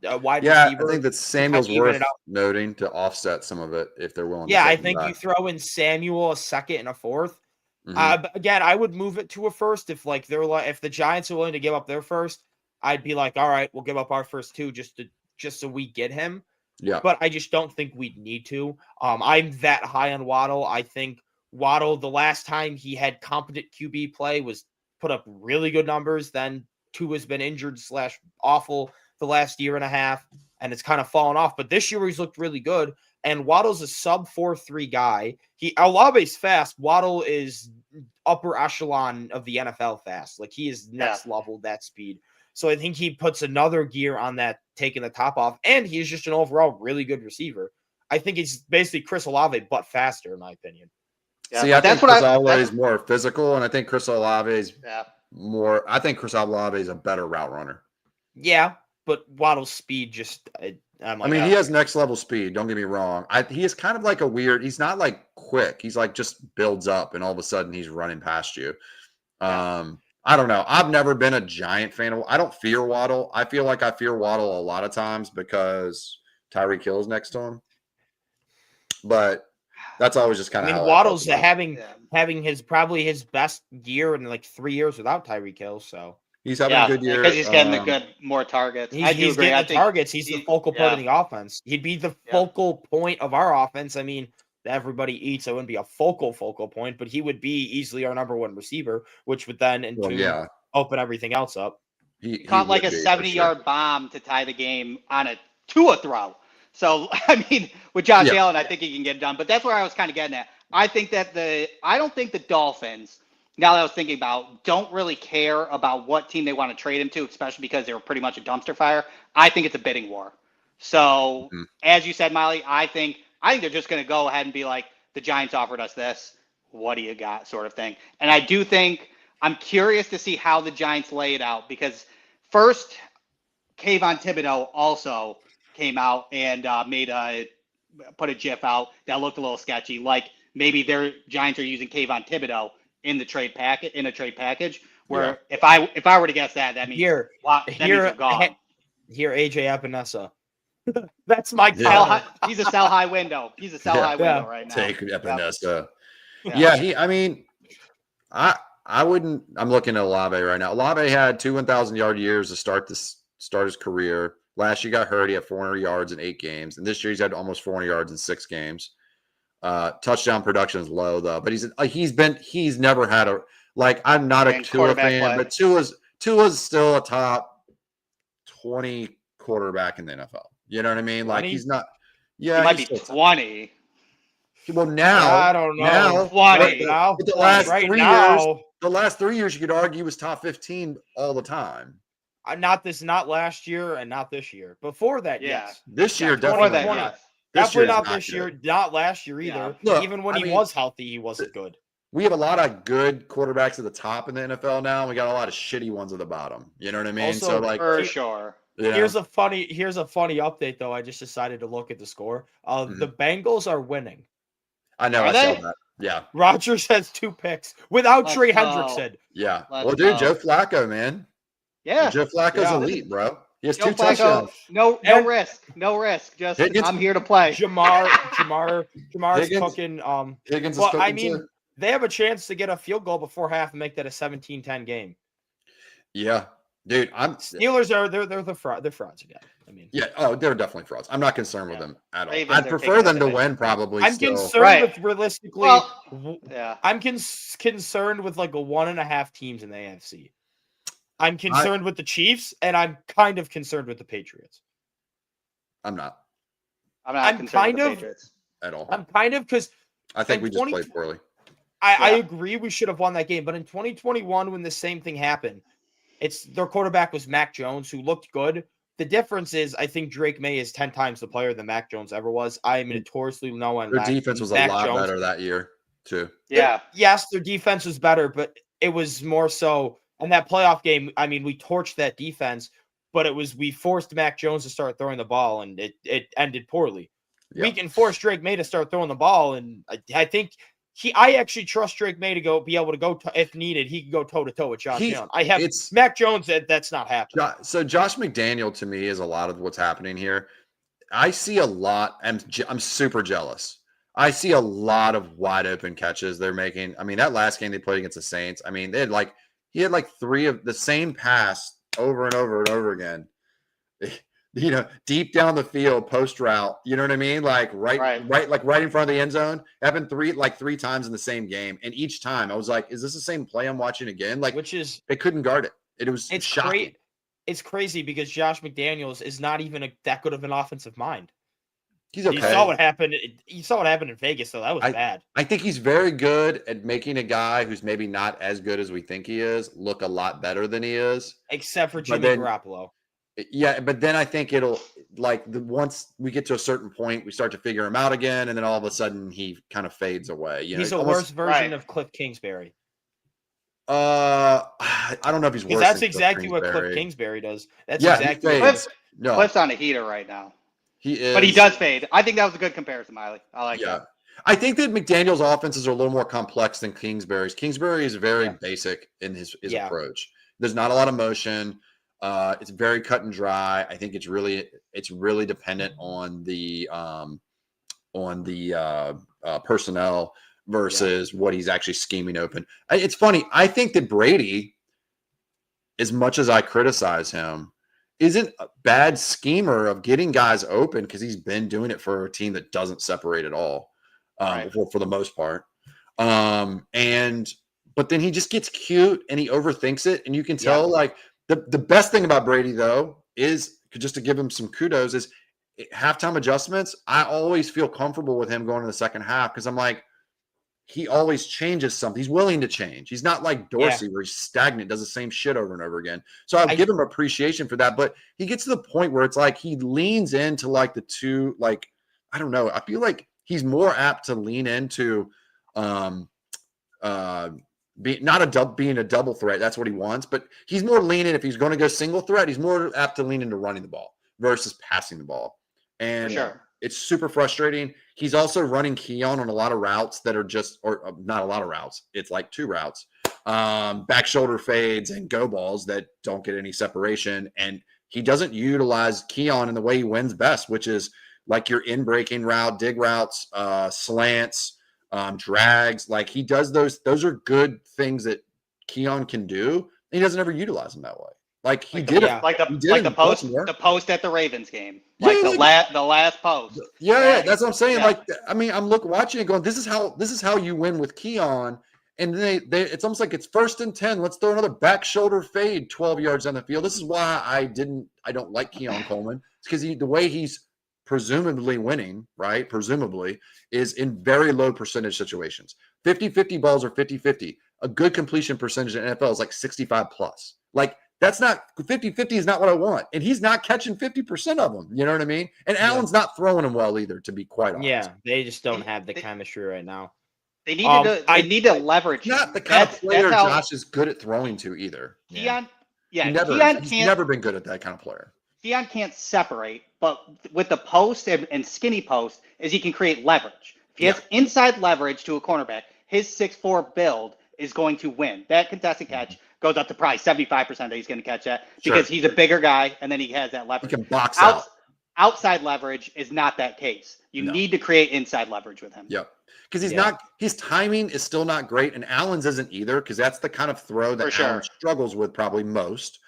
a wide receiver.
I think that Samuel's worth noting to offset some of it if they're willing.
Yeah, I think you throw in Samuel a second and a fourth. But again, I would move it to a first if if the Giants are willing to give up their first. I'd be like, all right, we'll give up our first two just so we get him.
Yeah.
But I just don't think we'd need to. I'm that high on Waddle. I think Waddle, the last time he had competent QB play, was put up really good numbers. Then Tua's been injured / awful the last year and a half, and it's kind of fallen off. But this year he's looked really good. And Waddle's a sub 4.3 guy. Olave's fast. Waddle is upper echelon of the NFL fast. Like he is next level that speed. So I think he puts another gear on that, taking the top off, and he's just an overall really good receiver. I think he's basically Chris Olave, but faster, in my opinion.
Yeah, see, I think Chris Olave is more physical, and I think Chris Olave is more. I think Chris Olave is a better route runner.
Yeah, but Waddle's speed just. He
has next level speed. Don't get me wrong. He is kind of like a weird. He's not like quick. He's like just builds up, and all of a sudden he's running past you. I don't know. I've never been a giant fan of. I don't fear Waddle. I feel like I fear Waddle a lot of times because Tyreek Hill's next to him. But that's always just kind of.
Waddle's having probably his best year in like 3 years without Tyreek Hill. So
he's having a good year
because he's getting more targets.
He's getting the targets. He's the focal point of the offense. He'd be the focal point of our offense. I mean, everybody eats. It wouldn't be a focal point, but he would be easily our number one receiver, which would then open everything else up.
He caught like a 70-yard bomb to tie the game on a Tua throw. So I mean, with Josh Allen, I think he can get it done. But that's where I was kind of getting at. I don't think the Dolphins, now that I was thinking about, don't really care about what team they want to trade him to, especially because they were pretty much a dumpster fire. I think it's a bidding war. So as you said, Miley, I think they're just going to go ahead and be like, the Giants offered us this. What do you got, sort of thing. And I do think I'm curious to see how the Giants lay it out because first, Kayvon Thibodeau also came out and put a GIF out that looked a little sketchy. Like maybe their Giants are using Kayvon Thibodeau in a trade package. Where if I were to guess that means
means
you're gone.
Here, AJ Epinesa. That's my
he's a sell high window. He's a sell high window right now.
Take Epinesa. I wouldn't. I'm looking at Olave right now. Olave had 2 1,000-yard years to start his career. Last year he got hurt. He had 400 yards in 8 games, and this year he's had almost 400 yards in 6 games. Touchdown production is low though, but he's never had a I'm not a
And
Tua
quarterback
fan,
play.
but Tua's still a top 20 quarterback in the NFL. You know what I mean? Like
20?
he's not.
He
Yeah,
might
he's
be
still
20.
well now.
I don't know.
Now,
20.
Now,
but the last
right
3
now,
years, the last 3 years, you could argue he was top 15 all the time.
not last year and not this year. Before that,
Yeah.
yes.
This year,
Before
definitely
that,
not.
yes.
This
Definitely
year is
not
not
this
good.
year, not last year
Yeah.
either.
Look,
Even when
I
he
mean,
was healthy, he wasn't good.
We have a lot of good quarterbacks at the top in the NFL now. And we got a lot of shitty ones at the bottom. You know what I mean?
Also,
so like,
For sure.
yeah.
Here's a funny update though. I just decided to look at the score. The Bengals are winning.
I know.
Are
I saw
they?
that. Yeah.
Rodgers has 2 picks without
Let's
Trey
go.
Hendrickson.
Yeah.
Let's
Well, dude,
go.
Joe Flacco, man.
Yeah.
Joe Flacco's
Yeah.
elite, bro. He has
Joe
2
Flacco,
touchdowns.
no
And-
risk. No risk. Just
Higgins-
I'm here to play.
Jamar's
Higgins-
cooking.
Higgins is
Well,
cooking
I mean,
too.
they have a chance to get a field goal before half and make that a 17-10 game.
Yeah, dude.
Steelers they're frauds again. I mean,
Yeah. Oh, they're definitely frauds. I'm not concerned with
Yeah.
them at all.
Ravens
I'd
are
prefer
taking
them
the
to
division.
win, probably.
I'm
still.
concerned
Right.
with realistically.
Well, yeah.
I'm concerned with like a 1.5 teams in the AFC. I'm concerned with the Chiefs, and I'm kind of concerned with the Patriots.
I'm not
I'm not
I'm
concerned
kind
with the
of-
Patriots.
at all.
I'm kind of because
I think
in
we just
20
played poorly.
I
Yeah.
agree we should have won that game, but in 2021 when the same thing happened, their quarterback was Mac Jones, who looked good. The difference is I think Drake May is 10 times the player than Mac Jones ever was. I am notoriously low on
Their defense was a
Mac
lot
Jones.
better that year too.
Yeah.
Yes, their defense was better, but it was more so in that playoff game. I mean, we torched that defense, but we forced Mac Jones to start throwing the ball, and it ended poorly.
Yeah.
We can force Drake May to start throwing the ball, and I think I actually trust Drake May to be able to go if needed. He can go toe to toe with Josh Allen.
It's
Mac Jones. That's not happening.
so Josh McDaniel to me is a lot of what's happening here. I see a lot. I'm super jealous. I see a lot of wide open catches they're making. I mean, that last game they played against the Saints. I mean, he had like 3 of the same pass over and over and over again. You know, deep down the field, post route. You know what I mean? Like right in front of the end zone. Happened 3 times in the same game, and each time I was like, "Is this the same play I'm watching again?" Like,
Which is
they couldn't guard it. It was shocking.
great. It's crazy because Josh McDaniels is not even that good of an offensive mind.
He's okay.
You saw what happened. You saw what happened in Vegas, though. That was bad.
I think he's very good at making a guy who's maybe not as good as we think he is look a lot better than he is.
Except for
But
Jimmy
then-
Garoppolo.
Yeah, but then I think it'll once we get to a certain point, we start to figure him out again, and then all of a sudden he kind of fades away. You know,
He's a
almost-
worse version
Right.
of Cliff Kingsbury.
I don't know if he's worse.
Because that's
than Cliff
exactly what Cliff
Kingsbury.
Kingsbury does. That's
Yeah,
exactly
he
what
fades.
Cliff,
No,
Cliff's on a heater right now.
he is.
But he does fade. I think that was a good comparison, Miley. I like
Yeah.
that.
I think that McDaniel's offenses are a little more complex than Kingsbury's. Kingsbury is very basic in his
Yeah.
approach. There's not a lot of motion. It's very cut and dry. I think it's really dependent on the personnel versus what he's actually scheming open. It's funny. I think that Brady, as much as I criticize him, isn't a bad schemer of getting guys open because he's been doing it for a team that doesn't separate at all,
Right.
for the most part. But then he just gets cute and he overthinks it, and you can tell like the best thing about Brady though is just to give him some kudos is halftime adjustments. I always feel comfortable with him going in the second half because I'm like, he always changes something. He's willing to change. He's not like Dorsey where he's stagnant, does the same shit over and over again. So I give him appreciation for that. But he gets to the point where it's like he leans into like the two, like, I don't know. I feel like he's more apt to lean into being a double threat. That's what he wants. But he's more leaning if he's going to go single threat. He's more apt to lean into running the ball versus passing the ball. And
For sure.
it's super frustrating. He's also running Keon on a lot of routes that are just, or not a lot of routes. It's like 2 routes, back shoulder fades and go balls that don't get any separation. And he doesn't utilize Keon in the way he wins best, which is like your in-breaking route, dig routes, slants, drags. Like he does those. Those are good things that Keon can do. And he doesn't ever utilize them that way. Like he
Like
did
yeah.
it.
like
He did it
the
in
post
Baltimore.
the post at the Ravens game,
Yeah,
like
yeah,
the last post.
Yeah, that's what I'm saying.
Yeah.
Like, I mean, I'm watching it going, this is how you win with Keon. And it's almost like it's 1st and 10. Let's throw another back shoulder fade 12 yards on the field. This is why I don't like Keon Coleman. It's because the way he's presumably winning, right? Presumably is in very low percentage situations. 50-50 balls are 50-50. A good completion percentage in NFL is like 65 plus. Like, that's not 50-50 is not what I want. And he's not catching 50% of them. You know what I mean? And Allen's not throwing them well either, to be quite honest.
Yeah, they just don't have the chemistry right now.
They need to leverage.
Not the kind of player
that's how
Josh is good at throwing to either.
Keon.
He's
Keon
never been good at that kind of player.
Keon can't separate, but with the post and skinny post, is he can create leverage. If he has inside leverage to a cornerback, his 6'4" build is going to win. That contested catch goes up to probably 75% that he's going to catch that because he's a bigger guy and then he has that
He
leverage.
can box out.
Outside leverage is not that case. You need to create inside leverage with him.
Yep. Because his timing is still not great, and Allen's isn't either, because that's the kind of throw that Allen struggles with probably most.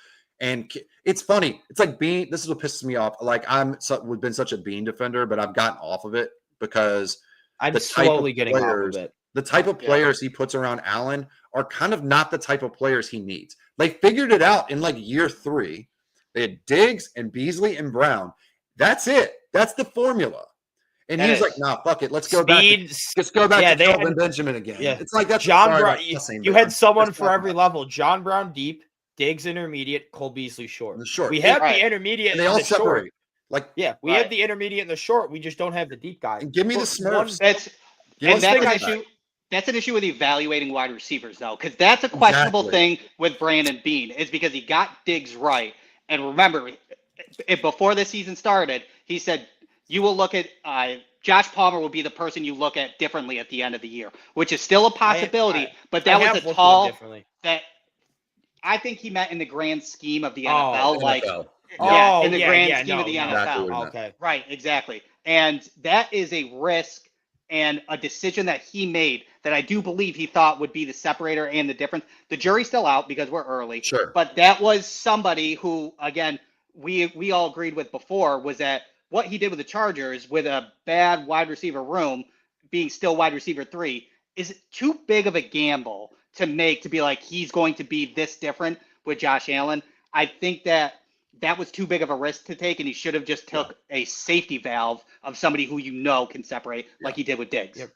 And it's funny. It's like this is what pisses me off. Like we've been such a Bean defender, but I've gotten off of it because
I'm slowly getting off of it.
The type of players he puts around Allen are kind of not the type of players he needs. They figured it out in like year 3. They had Diggs and Beasley and Brown. That's it. That's the formula. And he was like, "Nah, fuck it. Let's go back. Let's go back to Kelvin Benjamin again."
Yeah.
It's like that's
John Brown. You had someone for every level. John Brown deep, Diggs intermediate, Cole Beasley short.
We
have the intermediate
and they all separate.
Like we have the intermediate and the short. We just don't have the deep guy.
And give me the Smurfs.
That's an issue with evaluating wide receivers, though, because that's a questionable thing with Brandon Beane. Is because he got Diggs right, and remember, before the season started, he said you will look at Josh Palmer will be the person you look at differently at the end of the year, which is still a possibility. But that was a tall that I think he meant in the grand scheme of the NFL, in the grand scheme of the NFL.
Okay,
right, exactly, and that is a risk and a decision that he made that I do believe he thought would be the separator and the difference. The jury's still out because we're early.
Sure.
But that was somebody who, again, we all agreed with before was that what he did with the Chargers with a bad wide receiver room being still wide receiver 3 is too big of a gamble to make to be like he's going to be this different with Josh Allen. I think that was too big of a risk to take, and he should have just took a safety valve of somebody who can separate like he did with Diggs.
Yep.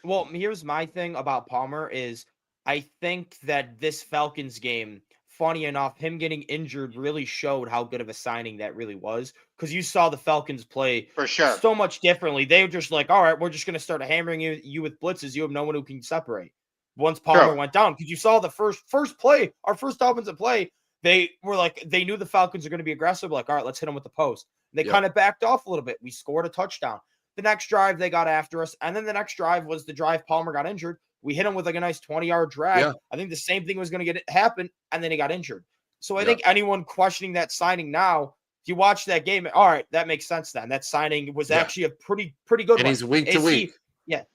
Well, here's my thing about Palmer is I think that this Falcons game, funny enough, him getting injured really showed how good of a signing that really was, because you saw the Falcons play
for sure
so much differently. They were just like, all right, we're just going to start hammering you with blitzes. You have no one who can separate. Once Palmer went down, because you saw the first play, our first offensive play, they were like, they knew the Falcons are going to be aggressive. Like, all right, let's hit them with the post. They kind of backed off a little bit. We scored a touchdown. The next drive, they got after us. And then the next drive was the drive Palmer got injured. We hit him with like a nice 20-yard drag. Yeah. I think the same thing was going to happen, and then he got injured. So I think anyone questioning that signing now, if you watch that game, all right, that makes sense then. That signing was actually a pretty good one.
And he's week to week.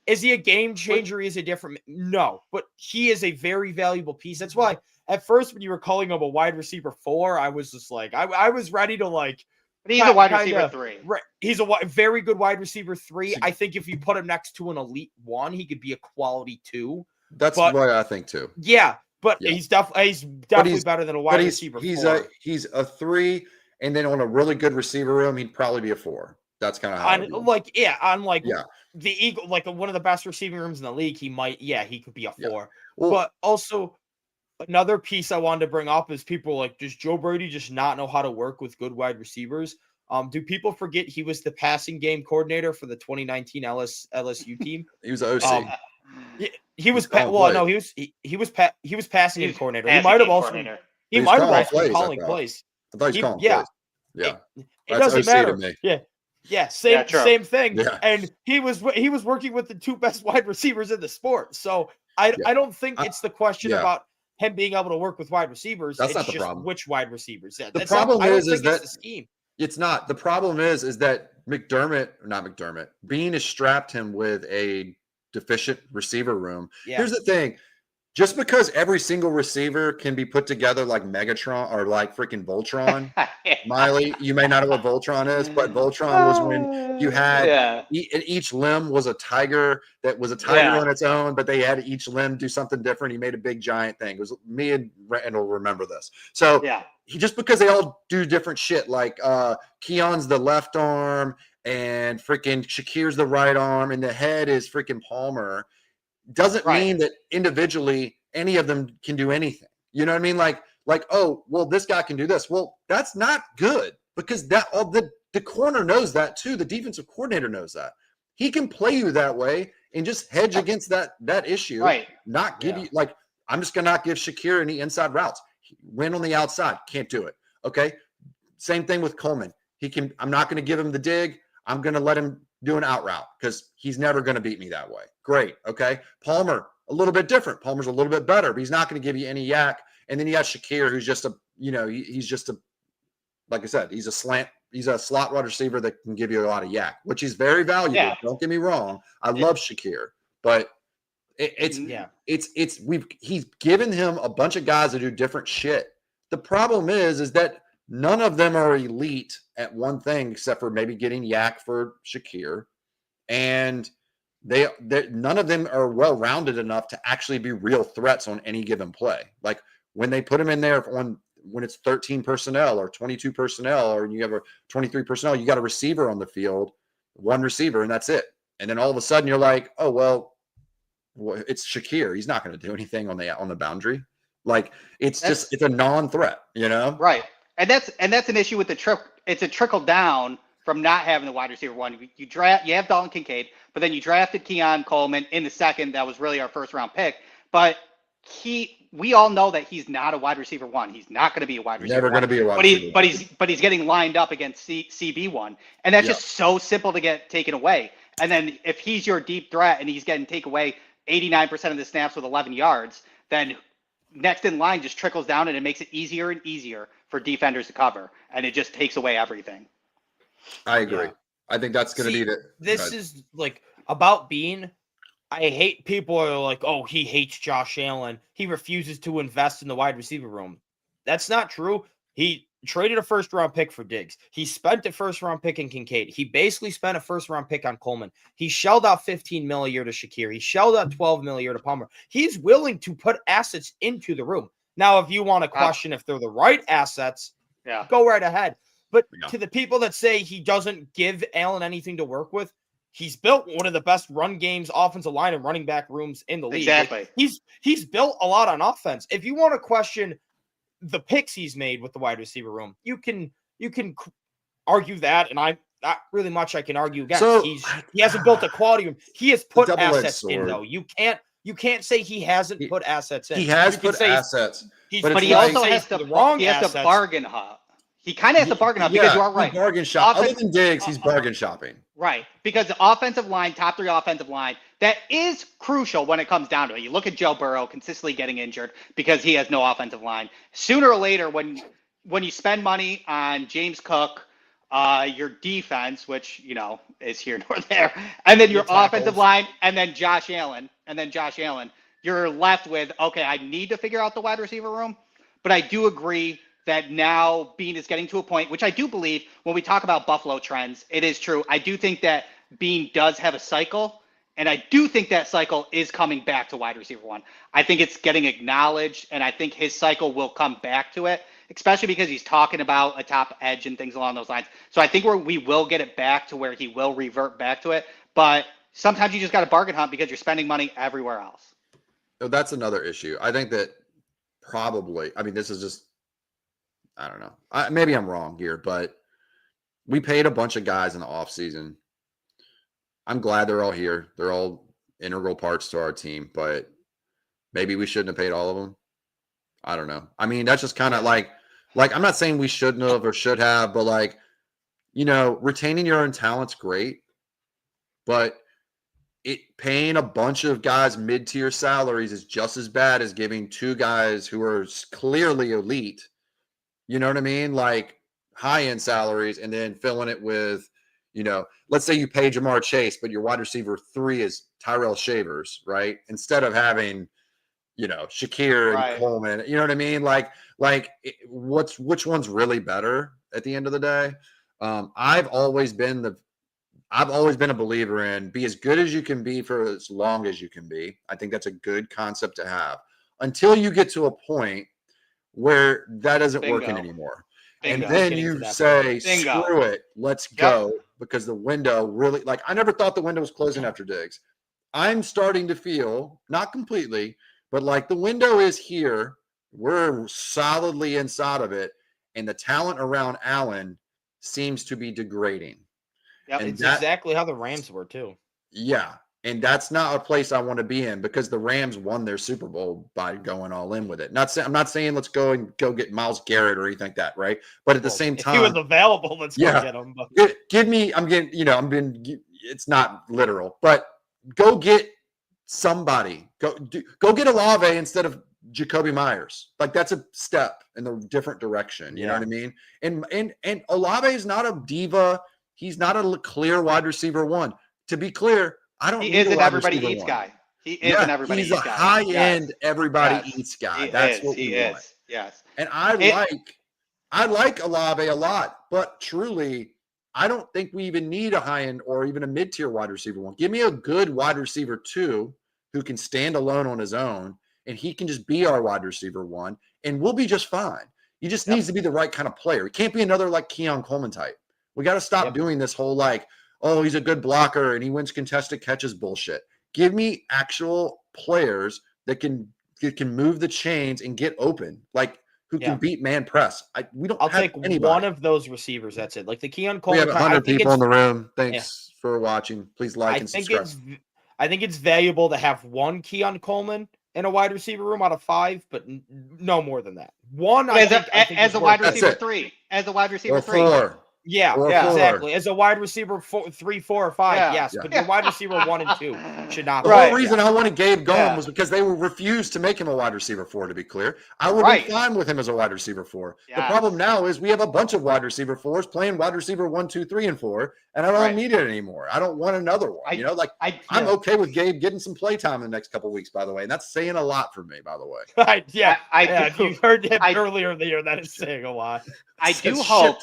Is he a game changer? Is he different? No, but he is a very valuable piece. That's why at first when you were calling him a wide receiver 4, I was just like, I was ready to like.
But he's a wide receiver 3.
Right. He's a very good wide receiver 3. I think if you put him next to an elite 1, he could be a quality 2.
That's what I think too.
Yeah, but he's definitely better than a wide receiver 4.
He's a 3, and then on a really good receiver room, he'd probably be a 4. That's kind of how the Eagle, like one of the best receiving rooms in the league, he could be a 4. Yeah. Well, but also another piece I wanted to bring up is people like, does Joe Brady just not know how to work with good wide receivers? Do people forget he was the passing game coordinator for the 2019 LSU team? He was OC.
He was he was passing game coordinator. He might have also been calling plays.
I thought he was calling plays. Yeah.
It doesn't matter. To me. Yeah, same thing.
Yeah.
And he was working with the 2 best wide receivers in the sport. So I don't think it's the question about him being able to work with wide receivers.
That's
it's
not the
just
problem.
Which wide receivers?
The problem is that
the scheme.
It's not. The problem is that Beane has strapped him with a deficient receiver room. Yeah. Here's the thing. just because every single receiver can be put together like Megatron or like freaking Voltron, Miley, you may not know what Voltron is, but Voltron was when you had
Yeah.
each limb was a tiger that was a tiger on its own, but they had each limb do something different. He made a big giant thing. It was me and Randall remember this. So
Yeah.
just because they all do different shit, like Keon's the left arm and freaking Shakir's the right arm, and the head is freaking Palmer, doesn't
Right.
mean that individually any of them can do anything. You know what I mean? Like, oh, well, this guy can do this. Well, that's not good because the corner knows that too. The defensive coordinator knows that. He can play you that way and just hedge against that issue.
Right.
Not give you like, I'm just gonna not give Shakir any inside routes. Win on the outside. Can't do it. Okay. Same thing with Coleman. I'm not gonna give him the dig. I'm gonna let him do an out route because he's never going to beat me that way. Great. Okay. Palmer, a little bit different. Palmer's a little bit better, but he's not going to give you any yak. And then you got Shakir, who's just he's just like I said, he's a slot wide receiver that can give you a lot of yak, which is very valuable.
Yeah.
Don't get me wrong. I love Shakir, but he's given him a bunch of guys that do different shit. The problem is that none of them are elite at one thing except for maybe getting yak for Shakir. And none of them are well-rounded enough to actually be real threats on any given play. Like when they put them in there when it's 13 personnel or 22 personnel, or you have a 23 personnel, you got a receiver on the field, one receiver, and that's it. And then all of a sudden you're like, oh, well it's Shakir. He's not going to do anything on the boundary. Like it's a non-threat,
Right. And that's an issue with it's a trickle down from not having the wide receiver one. You have Dalton Kincaid, but then you drafted Keon Coleman in the second. That was really our first round pick. But we all know that he's not a wide receiver one. He's not going to be a wide receiver.
Never going to be a wide receiver.
But he's getting lined up against CB1, and that's just so simple to get taken away. And then if he's your deep threat and he's getting taken away 89% of the snaps with 11 yards, then next in line just trickles down and it makes it easier and easier for defenders to cover, and it just takes away everything.
I agree. Yeah. I think that's going to be
this is like about Bean. I hate people are like, oh, he hates Josh Allen. He refuses to invest in the wide receiver room. That's not true. He traded a first-round pick for Diggs. He spent a first-round pick in Kincaid. He basically spent a first-round pick on Coleman. He shelled out $15 million a year to Shakir. He shelled out $12 million a year to Palmer. He's willing to put assets into the room. Now, if you want to question if they're the right assets, go right ahead. But to the people that say he doesn't give Allen anything to work with, he's built one of the best run games, offensive line, and running back rooms in the league.
Exactly.
Like, he's built a lot on offense. If you want to question the picks he's made with the wide receiver room, you can argue that, and I not really much I can argue against.
So,
he hasn't built a quality room. He has put assets in, though. You can't say he hasn't put assets in.
He has put assets,
but he also has to bargain hunt. He kind of has to bargain hunt because you are right.
Bargain shop. Other than Diggs, he's bargain shopping.
Right, because the offensive line, top three offensive line, that is crucial when it comes down to it. You look at Joe Burrow consistently getting injured because he has no offensive line. Sooner or later, when you spend money on James Cook, your defense, which is here nor there, and then your offensive line, and then Josh Allen, you're left with, okay, I need to figure out the wide receiver room. But I do agree that now Bean is getting to a point, which I do believe when we talk about Buffalo trends, it is true. I do think that Bean does have a cycle, and I do think that cycle is coming back to wide receiver one. I think it's getting acknowledged, and I think his cycle will come back to it, especially because he's talking about a top edge and things along those lines. So I think we will get it back to where he will revert back to it, but sometimes you just got to bargain hunt because you're spending money everywhere else.
So that's another issue. I think that probably, this is just, I don't know. Maybe I'm wrong here, but we paid a bunch of guys in the offseason. I'm glad they're all here. They're all integral parts to our team, but maybe we shouldn't have paid all of them. I don't know. That's just kind of like I'm not saying we shouldn't have or should have, but retaining your own talent's great, but paying a bunch of guys mid-tier salaries is just as bad as giving two guys who are clearly elite, you know what I mean? Like high-end salaries and then filling it with, let's say you pay Jamar Chase, but your wide receiver 3 is Tyrell Shavers, right? Instead of having, Shakir
Right.
and Coleman. You know what I mean? Which one's really better at the end of the day? I've always been a believer in be as good as you can be for as long as you can be. I think that's a good concept to have until you get to a point where that isn't working
Bingo.
anymore.
Bingo.
And then
Getting to
you
that
say,
Bingo.
screw it, let's go, because the window really, I never thought the window was closing after Diggs. I'm starting to feel, not completely, but like the window is here. We're solidly inside of it. And the talent around Allen seems to be degrading.
Yep.
And
It's exactly how the Rams were too.
Yeah. And that's not a place I want to be in because the Rams won their Super Bowl by going all in with it. I'm not saying let's go get Myles Garrett or anything like that, right? But at the same
If
time,
he was available, let's go get him. But
it's not literal, but go get somebody. Go get Olave instead of Jacoby Myers. Like that's a step in the different direction. You know what I mean? And Olave is not a diva. He's not a clear wide receiver one. To be clear, I don't.
He
need
is
a
an
wide
everybody
receiver
eats
one.
guy. He is an everybody
He's
eats
a
guy.
high
Yes.
end everybody
Yes.
eats guy.
He
That's
is.
what
He
we want.
is. Yes.
And I like Olave a lot, but truly, I don't think we even need a high end or even a mid tier wide receiver one. Give me a good wide receiver two who can stand alone on his own, and he can just be our wide receiver one, and we'll be just fine. He just needs to be the right kind of player. He can't be another like Keon Coleman type. We got to stop doing this whole he's a good blocker and he wins contested catches bullshit. Give me actual players that can move the chains and get open, who can beat man press.
I'll take
anybody.
one of those receivers. That's it. Like the Keon Coleman.
We have 100 people in the room. Thanks for watching. Please like and subscribe.
I think it's valuable to have one Keon Coleman in a wide receiver room out of 5, but no more than that. One
as a wide receiver 3. As a wide receiver 3.
4.
Yeah, exactly. As a wide receiver 3, 4, or 5, yes. But your wide receiver 1 and 2 should not.
The whole reason I wanted Gabe going was because they refused to make him a wide receiver 4, to be clear. I would be fine with him as a wide receiver 4. The problem now is we have a bunch of wide receiver 4s playing wide receiver 1, 2, 3, and 4, and I don't need it anymore. I don't want another one. I'm okay with Gabe getting some play time in the next couple of weeks, by the way. And that's saying a lot for me, by the way.
If you heard him earlier in the year, that is saying a lot.
I do hope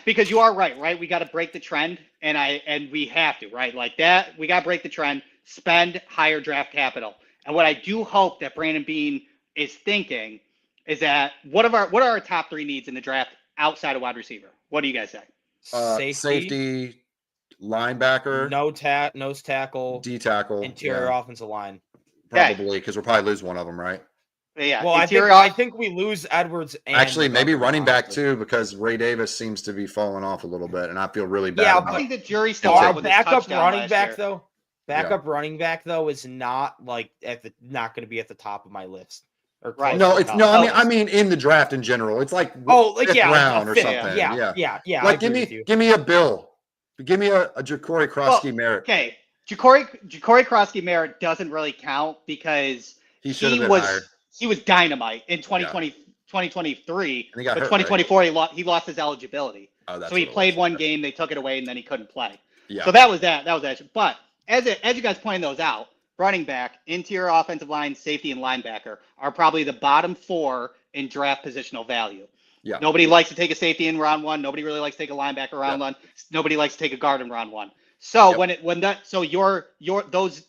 because you are right? We got to break the trend, and we have to, right? Like that, we got to break the trend, spend higher draft capital. And what I do hope that Brandon Beane is thinking is that what are our top 3 needs in the draft outside of wide receiver? What do you guys say?
Safety, linebacker,
nose tackle,
D tackle,
interior offensive line.
Probably because we'll probably lose one of them, right?
Yeah.
Well, I think we lose Edwards. And
actually, maybe running back too, because Ray Davis seems to be falling off a little bit, and I feel really bad.
Yeah,
about
I think the jury's still
our
out with his
backup
touchdown
running back
year.
though. Running back though is not not going to be at the top of my list.
Right.
No, it's no. I mean, in the draft in general, it's like fifth round or something.
Yeah.
Like give me a Bill, give me a Ja'Cory Krosky Merritt.
Okay, Ja'Cory Krosky Merritt doesn't really count because he was dynamite in 2023. But 2024 he lost his eligibility. So he played one game, they took it away, and then he couldn't play.
Yeah.
So that was that. But as you guys pointed those out, running back, interior offensive line, safety, and linebacker are probably the bottom 4 in draft positional value.
Yeah.
Nobody likes to take a safety in round 1. Nobody really likes to take a linebacker round 1. Nobody likes to take a guard in round 1. So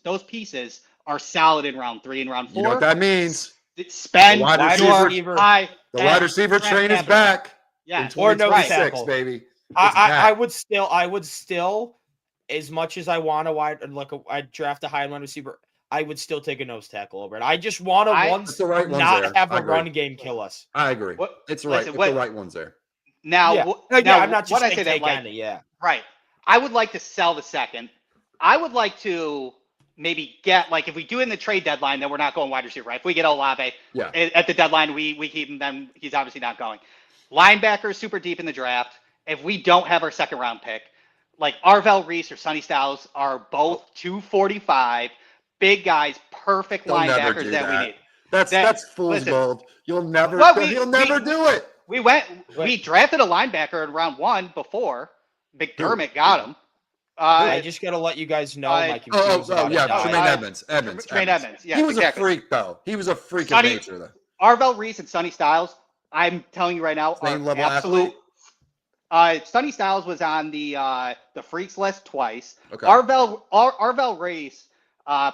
those pieces are solid in round 3 and round 4.
You know what that means?
Spend
the wide receiver train is back.
Yeah,
or no tackle,
baby.
I would still, as much as I want I draft a high wide receiver, I would still take a nose tackle over it. I just want to not have a run game kill us.
I agree. It's right. It's the right ones there.
Now,
I'm not just
I say that right. I would like to sell the second. I would like to maybe get if we do in the trade deadline, then we're not going wide receiver, right? If we get Olave at the deadline, we keep him, then he's obviously not going. Linebacker super deep in the draft. If we don't have our second round pick, Arvell Reese or Sonny Styles are both 245 big guys, perfect linebackers that we need.
That's fool's gold. He'll never do it.
We drafted a linebacker in round 1 before. McDermott got him.
I just got to let you guys know my computer's about to die.
Tremaine Edmonds.
Tremaine Edmonds. Yeah,
he was
exactly.
a freak, though. He was a freak of
Sonny-
nature, though.
Arvell Reese and Sonny Styles, I'm telling you right now,
Same
are
level
absolute.
athlete?
Sonny Styles was on the freaks list twice.
Okay.
Arvell Reese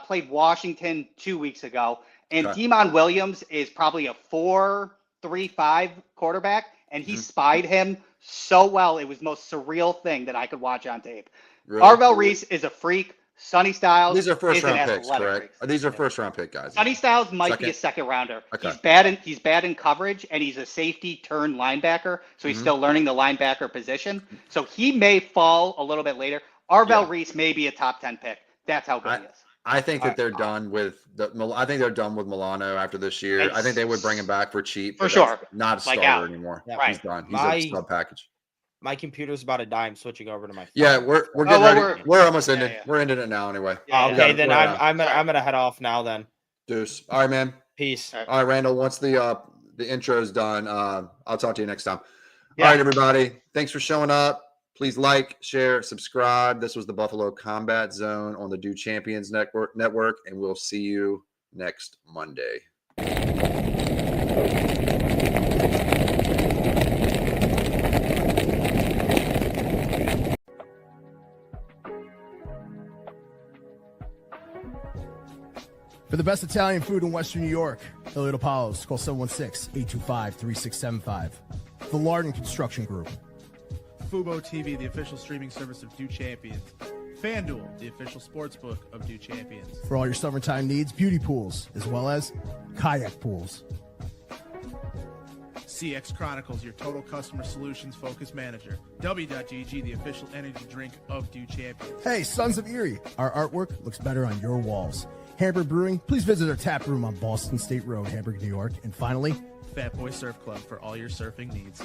played Washington 2 weeks ago, and
Okay.
Demon Williams is probably a 4.35 quarterback, and he spied him so well. It was the most surreal thing that I could watch on tape.
Really?
Arvell Reese is a freak. Sonny Styles.
These are first
is an
round picks,
athletic
correct?
freak.
These are first round pick guys.
Sonny Styles might be a second rounder.
Okay.
He's bad in coverage, and he's a safety turned linebacker, so he's still learning the linebacker position. So he may fall a little bit later. Arvell Reese may be a top 10 pick. That's how good he is.
I think that they're done with I think they're done with Milano after this year. I think they would bring him back for cheap.
For
but
sure.
that's not a starter anymore.
Yeah.
Right.
He's done. He's a sub package.
My computer's about to die. I'm switching over to my phone.
Yeah, we're getting ready. We're almost ending.
yeah.
We're ending it now anyway.
Yeah,
Okay, then I'm gonna head off now then.
Deuce. All right, man.
Peace.
All right.
All right, Randall. Once the intro is done, I'll talk to you next time.
Yeah.
All right, everybody. Thanks for showing up. Please like, share, subscribe. This was the Buffalo Combat Zone on the Do Champions Network, and we'll see you next Monday.
For the best Italian food in Western New York, Elliot Apollos, call 716-825-3675. The Lardon Construction Group.
Fubo TV, the official streaming service of Do Champions. FanDuel, the official sports book of Do Champions.
For all your summertime needs, beauty pools, as well as kayak pools.
CX Chronicles, your total customer solutions focused manager. W.GG, the official energy drink of Do Champions.
Hey, Sons of Erie, our artwork looks better on your walls. Hamburg Brewing, please visit our tap room on Boston State Road, Hamburg, New York. And finally,
Fat Boy Surf Club for all your surfing needs.